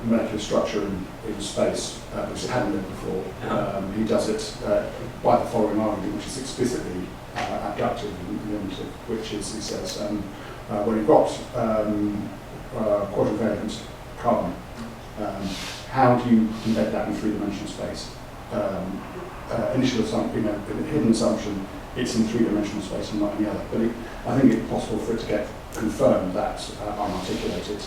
molecular structure in space, which it hadn't been before, he does it by the following argument, which is explicitly abductive and limited, which is, he says, when you've got quadrivalent carbon, how do you embed that in three-dimensional space? Initial assumption, hidden assumption, it's in three-dimensional space and not any other. But I think it's possible for it to get confirmed that unarticulated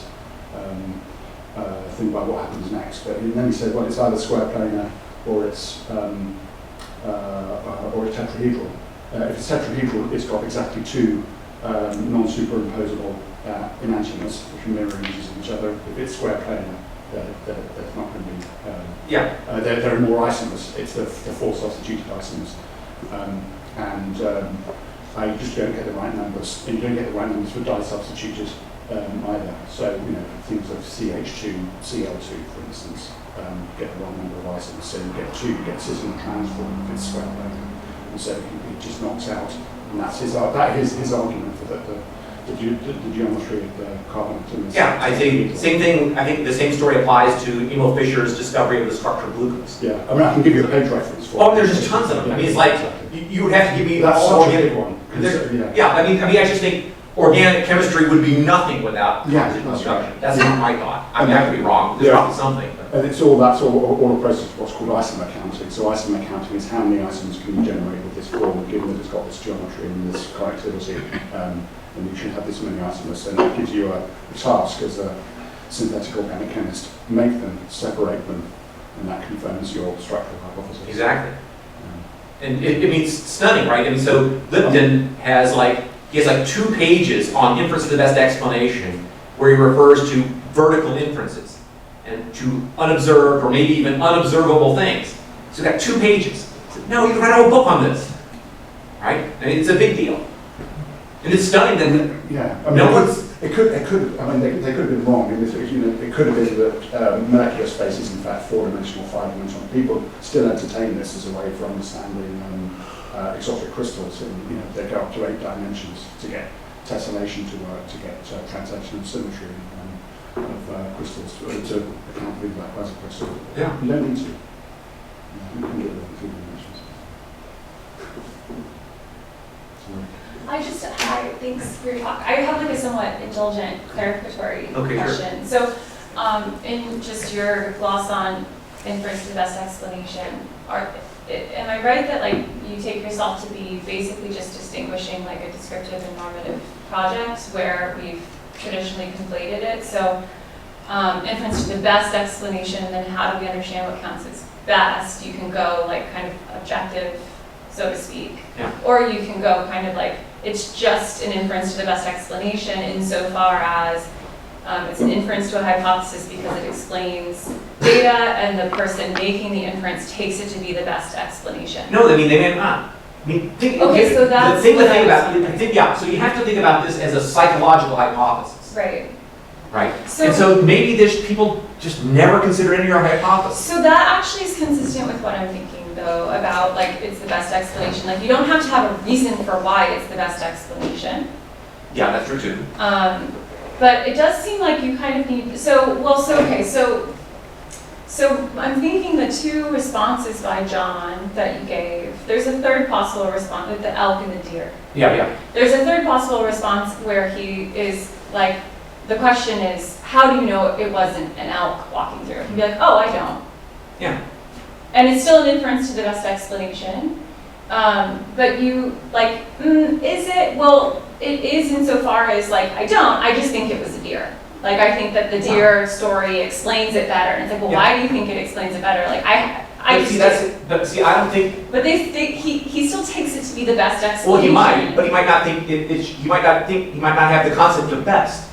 thing about what happens next. But then he said, well, it's either square planar or it's tetrahedral. If it's tetrahedral, it's got exactly two non-superimposable enantiomers, which are mirror images of each other. If it's square planar, there's not going to be. There are more isomers. It's the four substituted isomers, and I just don't get the right numbers. And you don't get the right numbers for di-substituted either. So, things like CH2, CL2, for instance, get the wrong number of items. So you get sitting in transform if it's square plane. And so it just knocks out. And that's his argument for the geometry of the carbon atoms. Yeah, I think same thing. I think the same story applies to Emil Fischer's discovery of the structure of glucose. Yeah, I mean, I can give you a page reference for it. Oh, there's just tons of them. I mean, it's like you would have to give me That's all such a organic big one. Yeah, I mean, I just think organic chemistry would be nothing without Yeah, compositional that's structure. right. That's not my thought. I mean, I could be wrong. There's Yeah. probably something. But. And it's all a process of what's called isomer counting. So isomer counting is how many items can you generate with this form, given that it's got this geometry and this connectivity, and you should have this many isomers. And that gives you a task as a synthetic organic chemist. Make them, separate them, and that confirms your structural hypothesis. Exactly. And it's stunning, right? I mean, so Lipton has he has 2 pages on inference of the best explanation, where he refers to vertical inferences and to unobserved or maybe even unobservable things. So we've got 2 pages. So, no, you can write a whole book on this, right? I mean, it's a big deal, and it's stunning that yeah, I mean, no one's. It could. I mean, they could have been wrong. In this, it could have been that molecular space is in fact 4-dimensional, 5-dimensional. People still entertain this as a way for understanding exotic crystals, and they go up to 8 dimensions to get tessellation to work, to get transaction of symmetry of crystals to account for that as a crystal. Yeah. You don't need to. You can do it in 3 dimensions. Thanks for your talk. I have a somewhat indulgent clarificatory question. Sure. So, in just your gloss on inference to the best explanation, am I right that you take yourself to be basically just distinguishing a descriptive and normative project where we've traditionally conflated it? So, inference to the best explanation, and then how do we understand what counts as best? You can go kind of objective, so to speak, Yeah. or you can go kind of it's just an inference to the best explanation insofar as it's an inference to a hypothesis because it explains data, and the person making the inference takes it to be the best explanation. No, I mean, they may not. I mean, Okay, so that's the thing to what think I was about. thinking. Yeah, so you have to think about this as a psychological hypothesis, Right. right? And so maybe there's people just never consider any of your hypothesis. So that actually is consistent with what I'm thinking, though, about it's the best explanation. You don't have to have a reason for why it's the best explanation. Yeah, that's true too. But it does seem like you kind of need. So I'm thinking the 2 responses by John that you gave. There's a third possible response with the elk and the deer. Yeah. There's a third possible response where he is the question is, how do you know it wasn't an elk walking through? He'd be like, oh, I don't. Yeah. And it's still an inference to the best explanation. But you, is it? Well, it is insofar as, I just think it was a deer. I think that the deer story explains it better. And it's why do you think it explains it better? I just see, I don't think. But he still takes it to be the best explanation. Well, he might, but he might not think he might not have the concept of best.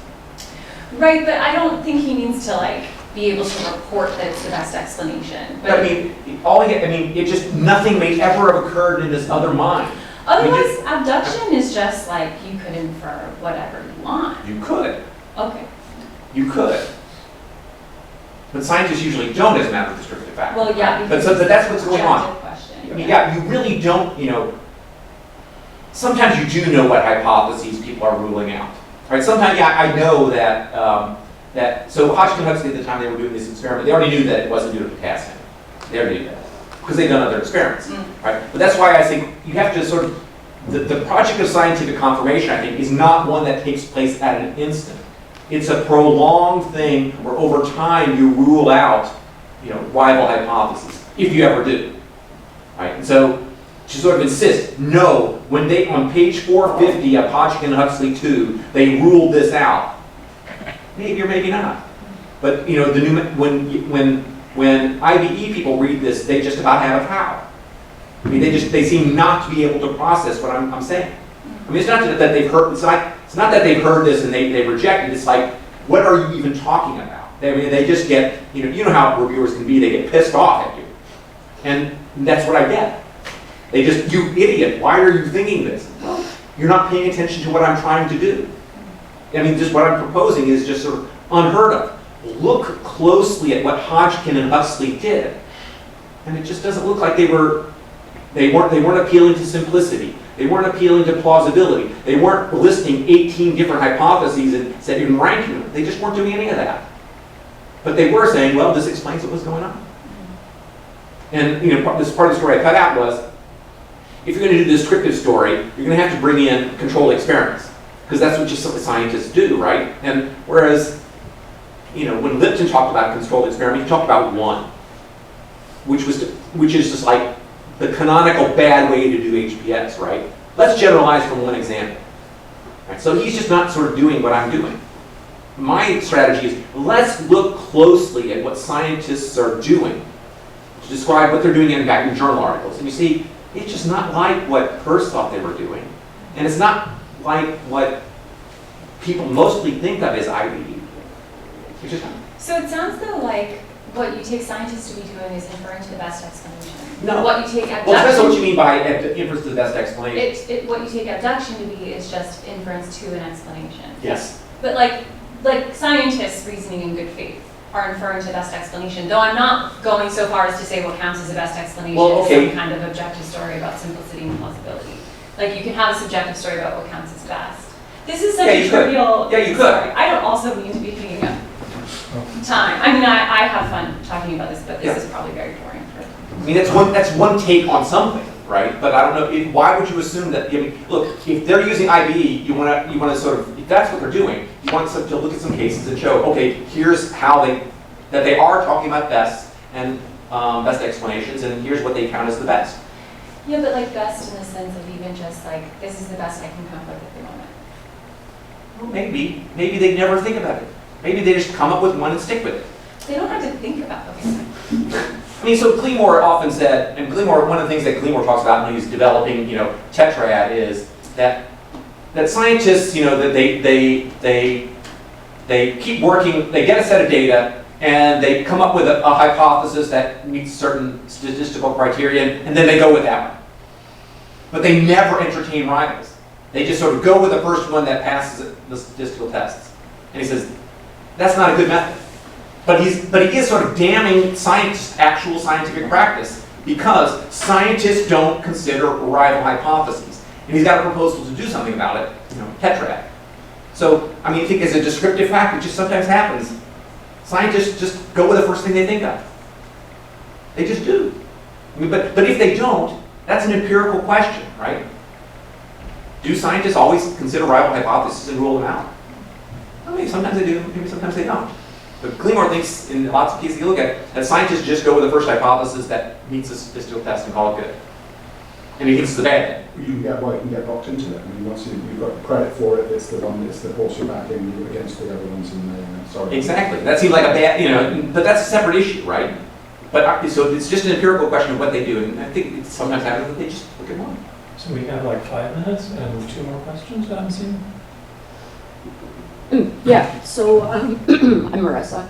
Right, but I don't think he needs to be able to report that it's the best explanation. But I mean, it just nothing may ever have occurred in his other mind. Otherwise, abduction is just you could infer whatever you want. You could. Okay. You could. But scientists usually don't, as a matter of descriptive fact. Well, yeah, but that's what's going on. Question. I mean, yeah, you really don't. Sometimes you do know what hypotheses people are ruling out. Right? Sometimes, I know that. So Hodgkin and Huxley, at the time they were doing this experiment, they already knew that it wasn't due to potassium. They already knew that because they've done other experiments, right? But that's why I think you have to sort of the project of scientific confirmation. I think is not one that takes place at an instant. It's a prolonged thing where over time you rule out, rival hypotheses if you ever do, right? And so to sort of insist, no, when they on page 450 of Hodgkin and Huxley 2, they ruled this out. Maybe or maybe not. But when IBE people read this, they just about have a cow. I mean, they seem not to be able to process what I'm saying. I mean, it's not that they've heard. It's not that they've heard this and they reject it. It's what are you even talking about? They just get you know how reviewers can be. They get pissed off at you, and that's what I get. They just, you idiot, why are you thinking this? Well, you're not paying attention to what I'm trying to do. I mean, just what I'm proposing is just sort of unheard of. Look closely at what Hodgkin and Huxley did, and it just doesn't look like they weren't appealing to simplicity. They weren't appealing to plausibility. They weren't listing 18 different hypotheses and even ranking them. They just weren't doing any of that. But they were saying, well, this explains what was going on. And this part of the story I cut out was, if you're going to do the descriptive story, you're going to have to bring in controlled experiments, because that's what just scientists do, right? And whereas, when Lipton talked about a controlled experiment, he talked about one, which is just like the canonical bad way to do HPS, right? Let's generalize from one example. Right? So he's just not sort of doing what I'm doing. My strategy is, let's look closely at what scientists are doing to describe what they're doing in journal articles. And you see, it's just not like what Peirce thought they were doing. And it's not like what people mostly think of as IBD. It's just not. So it sounds though like what you take scientists to be doing is inferring to the best explanation. No. What you take abduction. Well, it depends on what you mean by inference to the best explanation. What you take abduction to be is just inference to an explanation. Yes. But like scientists reasoning in good faith are inferring to the best explanation, though I'm not going so far as to say what counts as the best explanation is some kind of objective story about simplicity and plausibility. Like you can have a subjective story about what counts as best. This is such a trivial. Yeah, you could. Sorry, I don't also mean to be taking up time. I mean, I have fun talking about this, but this is probably very boring. I mean, that's one take on something, right? But I don't know. Why would you assume that? I mean, look, if they're using IBE, you want to sort of, if that's what they're doing, you want to look at some cases and show, okay, here's how they are talking about best and best explanations, and here's what they count as the best. Yeah, but like best in the sense of even just like this is the best I can come up with at the moment. Well, maybe they never think about it. Maybe they just come up with one and stick with it. They don't have to think about it. I mean, so Gleamore often said, and Gleamore, one of the things that Gleamore talks about when he's developing, tetrad is that scientists, that they keep working, they get a set of data, and they come up with a hypothesis that meets certain statistical criteria, and then they go with that one. But they never entertain rivals. They just sort of go with the first one that passes the statistical tests. And he says, that's not a good method. But he is sort of damning actual scientific practice, because scientists don't consider rival hypotheses. And he's got a proposal to do something about it, tetrad. So, I mean, I think as a descriptive fact, it just sometimes happens. Scientists just go with the first thing they think of. They just do. I mean, but if they don't, that's an empirical question, right? Do scientists always consider rival hypotheses and rule them out? Well, maybe sometimes they do, maybe sometimes they don't. But Gleamore thinks, in lots of cases you look at, that scientists just go with the first hypothesis that meets the statistical test and call it good. And he thinks it's the bad thing. You can get locked into it. I mean, once you've got credit for it, it's the horse you're backing against the other ones. Sorry. Exactly. That seems like a bad, but that's a separate issue, right? But so it's just an empirical question of what they do, and I think it sometimes happens that they just look at one. So we have like 5 minutes and 2 more questions that I'm seeing. Yeah, so I'm Marissa.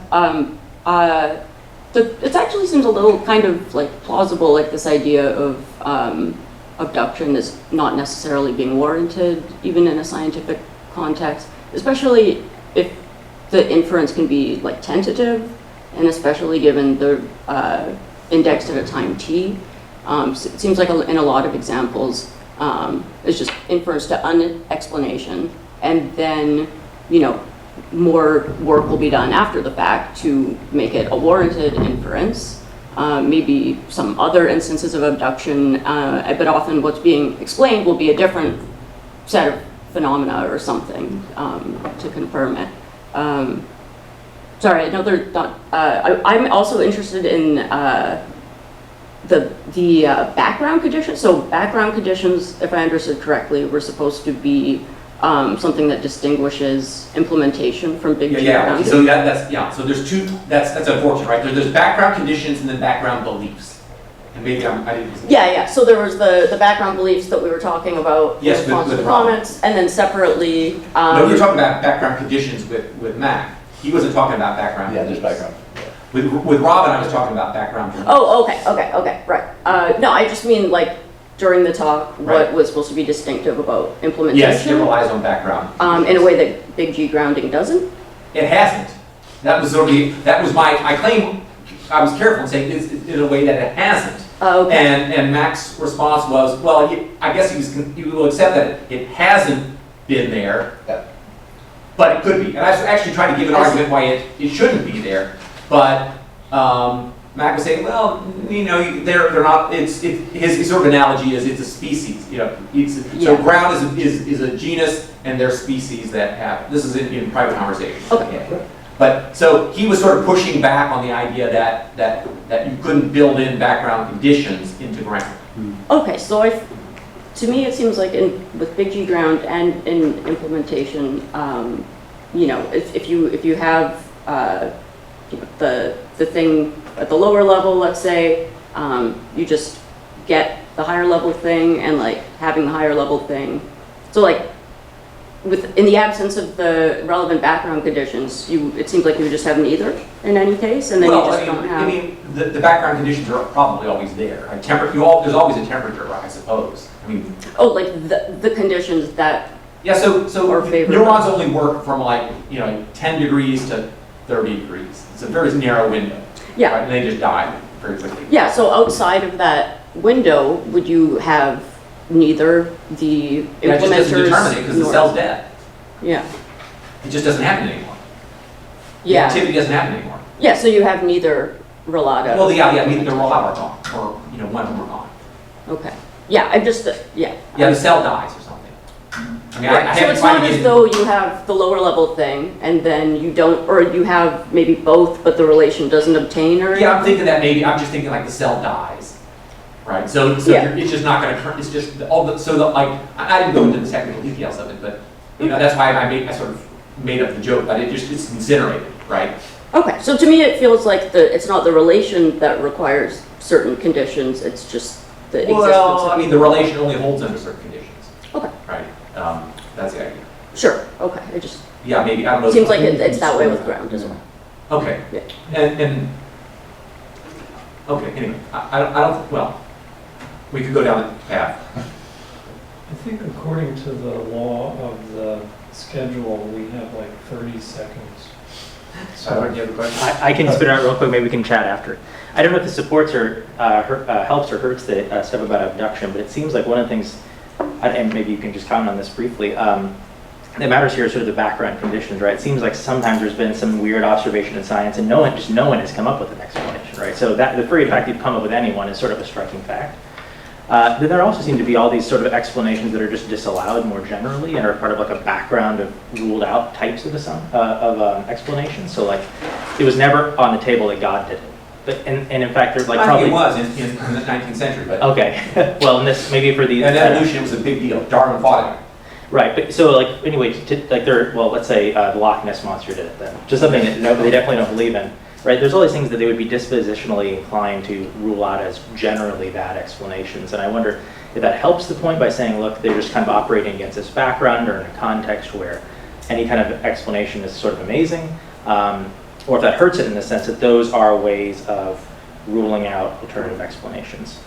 It actually seems a little kind of like plausible, like this idea of abduction is not necessarily being warranted, even in a scientific context, especially if the inference can be like tentative, and especially given the indexed at a time t. It seems like in a lot of examples, it's just inference to unexplanation, and then more work will be done after the fact to make it a warranted inference. Maybe some other instances of abduction, but often what's being explained will be a different set of phenomena or something to confirm it. Sorry, another thought. I'm also interested in the background conditions. So background conditions, if I understood correctly, were supposed to be something that distinguishes implementation from big G background. So So there's two. That's unfortunate, right? There's background conditions and then background beliefs. And maybe I didn't. Yeah. So there was the background beliefs that we were talking about. Yes, in response with to comments, and then separately. No, we were talking about background conditions with Mack. He wasn't talking about background. Yeah, just background. With Robin, I was talking about background beliefs. Oh, okay, right. No, I just mean like during the talk what Right. was supposed to be distinctive about implementation. Yes, it relies on background. In a way that big G grounding doesn't. It hasn't. That was I claim, I was careful in saying it's in a way that it hasn't. Okay. And Mack's response was, well, I guess he will accept that it hasn't been there, Yeah. but it could be. And I actually tried to give an argument why it shouldn't be there, but Mack was saying, well, they're not. His sort of analogy is it's a species. So ground is a genus, and they're species that have. This is in private conversation. Okay. But so he was sort of pushing back on the idea that you couldn't build in background conditions into ground. Okay, so to me it seems like with big G ground and in implementation, if you have the thing at the lower level, let's say, you just get the higher level thing and like having the higher level thing. So like in the absence of the relevant background conditions, it seems like you would just have neither in any case, and then you just don't have. The background conditions are probably always there. There's always a temperature, I suppose. Like the conditions that. Yeah. So are favorable. neurons only work from 10 degrees to 30 degrees. It's a very narrow window. Yeah. Right? And they just die very quickly. Yeah. So outside of that window, would you have neither the implementers? That just doesn't determine it because the cell's dead. Yeah. It just doesn't happen anymore. Yeah. The activity doesn't happen anymore. Yeah. So you have neither relata. Well, they're all are gone, or one of them are gone. Okay. Yeah. I'm just yeah. Yeah, the cell dies or something. I So haven't it's tried not to as get though you have the lower level thing and then you don't, or you have maybe both, but the relation doesn't obtain or. Yeah, I'm thinking that maybe I'm just thinking like the cell dies, right? So Yeah. it's just not going to. It's just I didn't go into the technical details of it, but that's why I sort of made up the joke. But it's incinerated, right? Okay, so to me it feels like it's not the relation that requires certain conditions. It's just the existence. Well, the relation only holds under certain conditions. Okay. Right. That's the idea. Sure. Okay. It just Maybe I don't know. seems like it's that way with ground as well. Okay. Yeah. And okay. Anyway, I don't. Well, we could go down the path. I think according to the law of the schedule, we have like 30 seconds. Do you have a question? I can spit it out real quick, maybe we can chat after. I don't know if this supports or helps or hurts the stuff about abduction, but it seems like one of the things, and maybe you can just comment on this briefly, that matters here is sort of the background conditions, right? It seems like sometimes there's been some weird observation in science and no one has come up with an explanation, right? So that the very fact that you've come up with anyone is sort of a striking fact. Then there also seem to be all these sort of explanations that are just disallowed more generally and are part of like a background of ruled out types of explanations. So like it was never on the table that God did it. But and in fact there's like I probably think it was in the 19th century, but okay. Well, in this maybe for the and evolution was a big deal. Darwin fought it. Right, but so like anyway, let's say the Loch Ness monster did it then, just something that they definitely don't believe in. Right, there's all these things that they would be dispositionally inclined to rule out as generally bad explanations, and I wonder if that helps the point by saying, look, they're just kind of operating against this background or in a context where any kind of explanation is sort of amazing, or if that hurts it in the sense that those are ways of ruling out alternative explanations.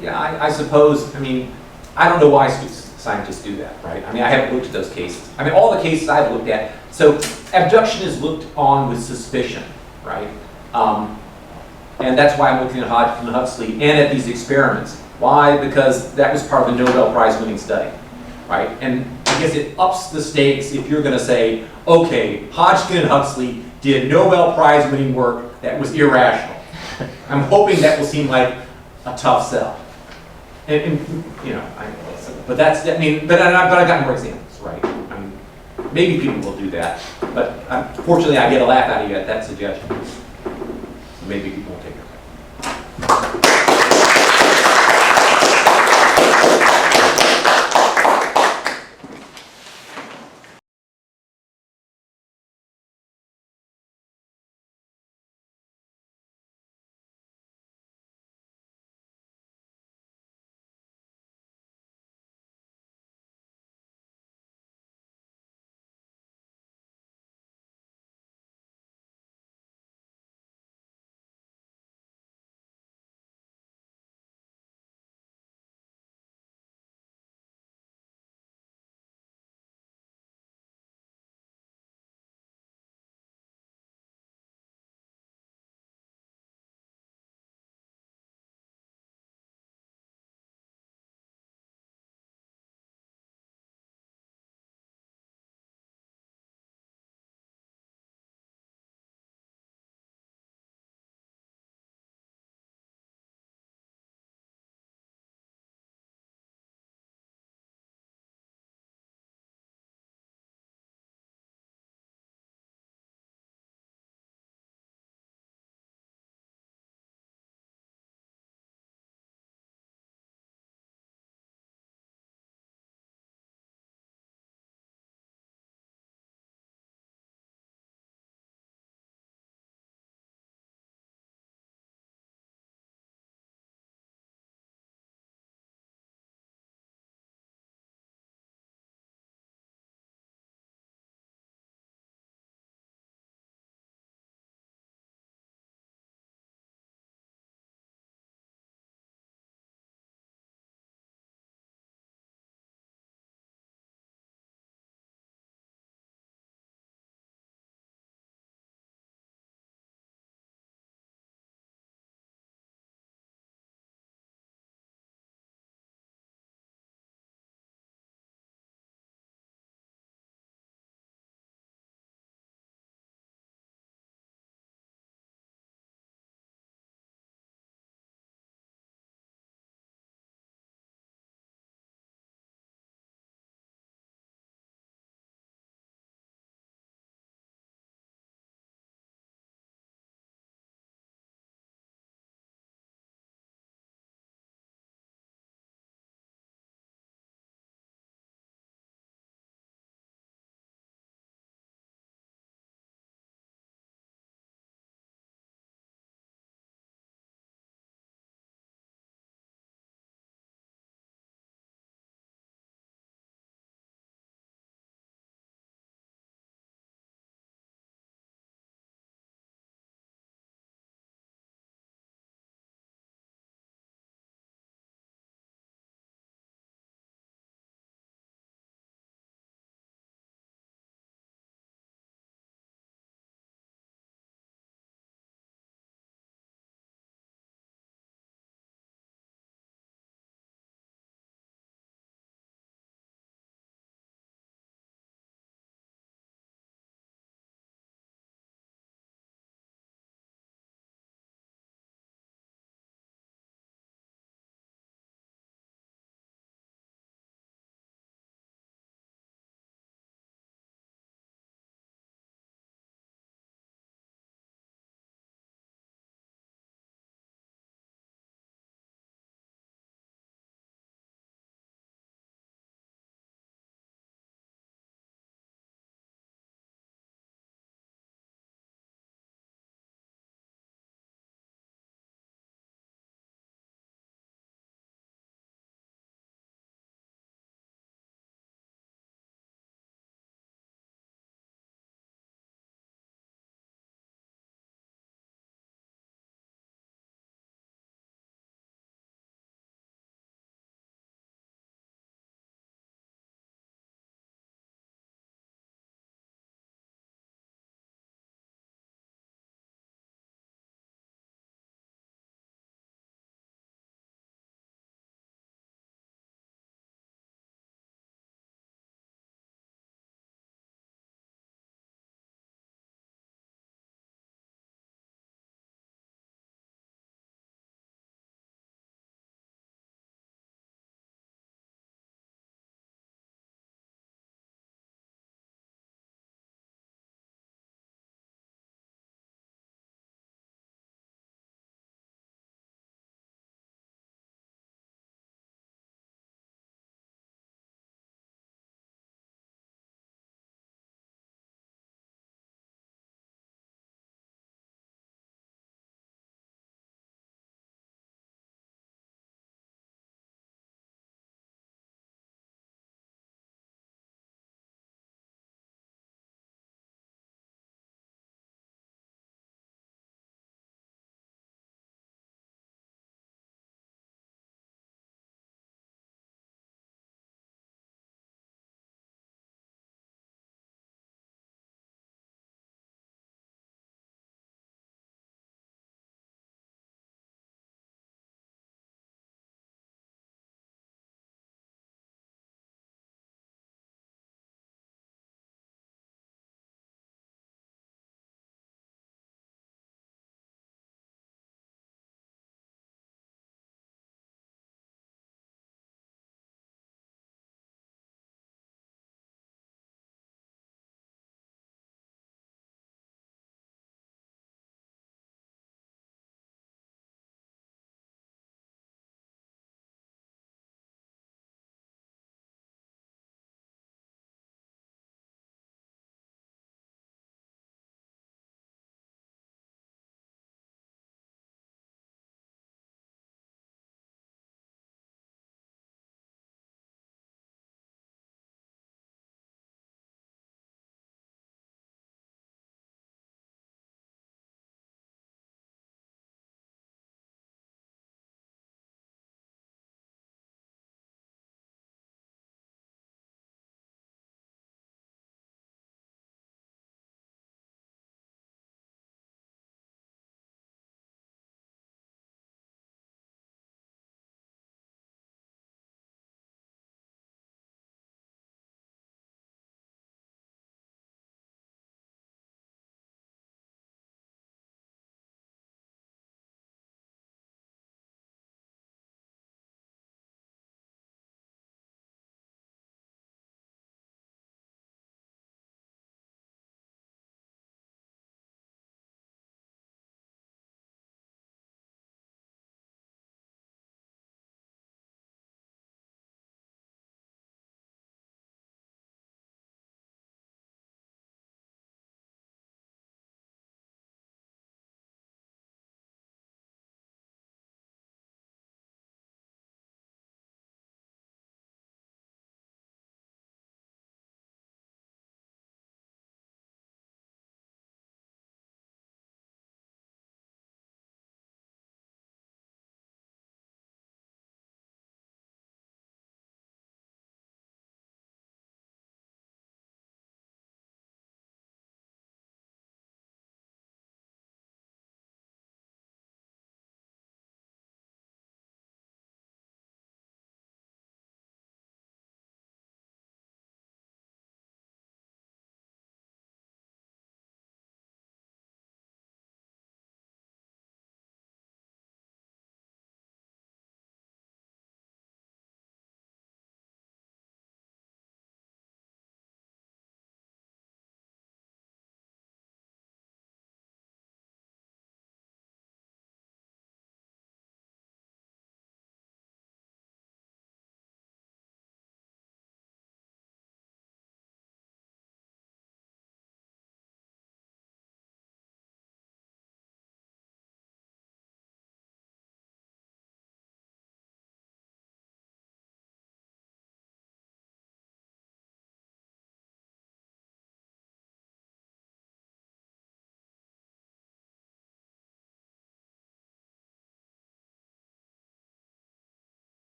Yeah, I suppose. I don't know why scientists do that, right? I haven't looked at those cases. All the cases I've looked at. So abduction is looked on with suspicion. Right, and that's why I'm looking at Hodgkin and Huxley and at these experiments. Why? Because that was part of the Nobel Prize-winning study, right? And I guess it ups the stakes if you're going to say, okay, Hodgkin and Huxley did Nobel Prize-winning work that was irrational. I'm hoping that will seem like a tough sell, but I've got more examples, right? Maybe people will do that, but fortunately I get a laugh out of you at that suggestion. So maybe people won't take it.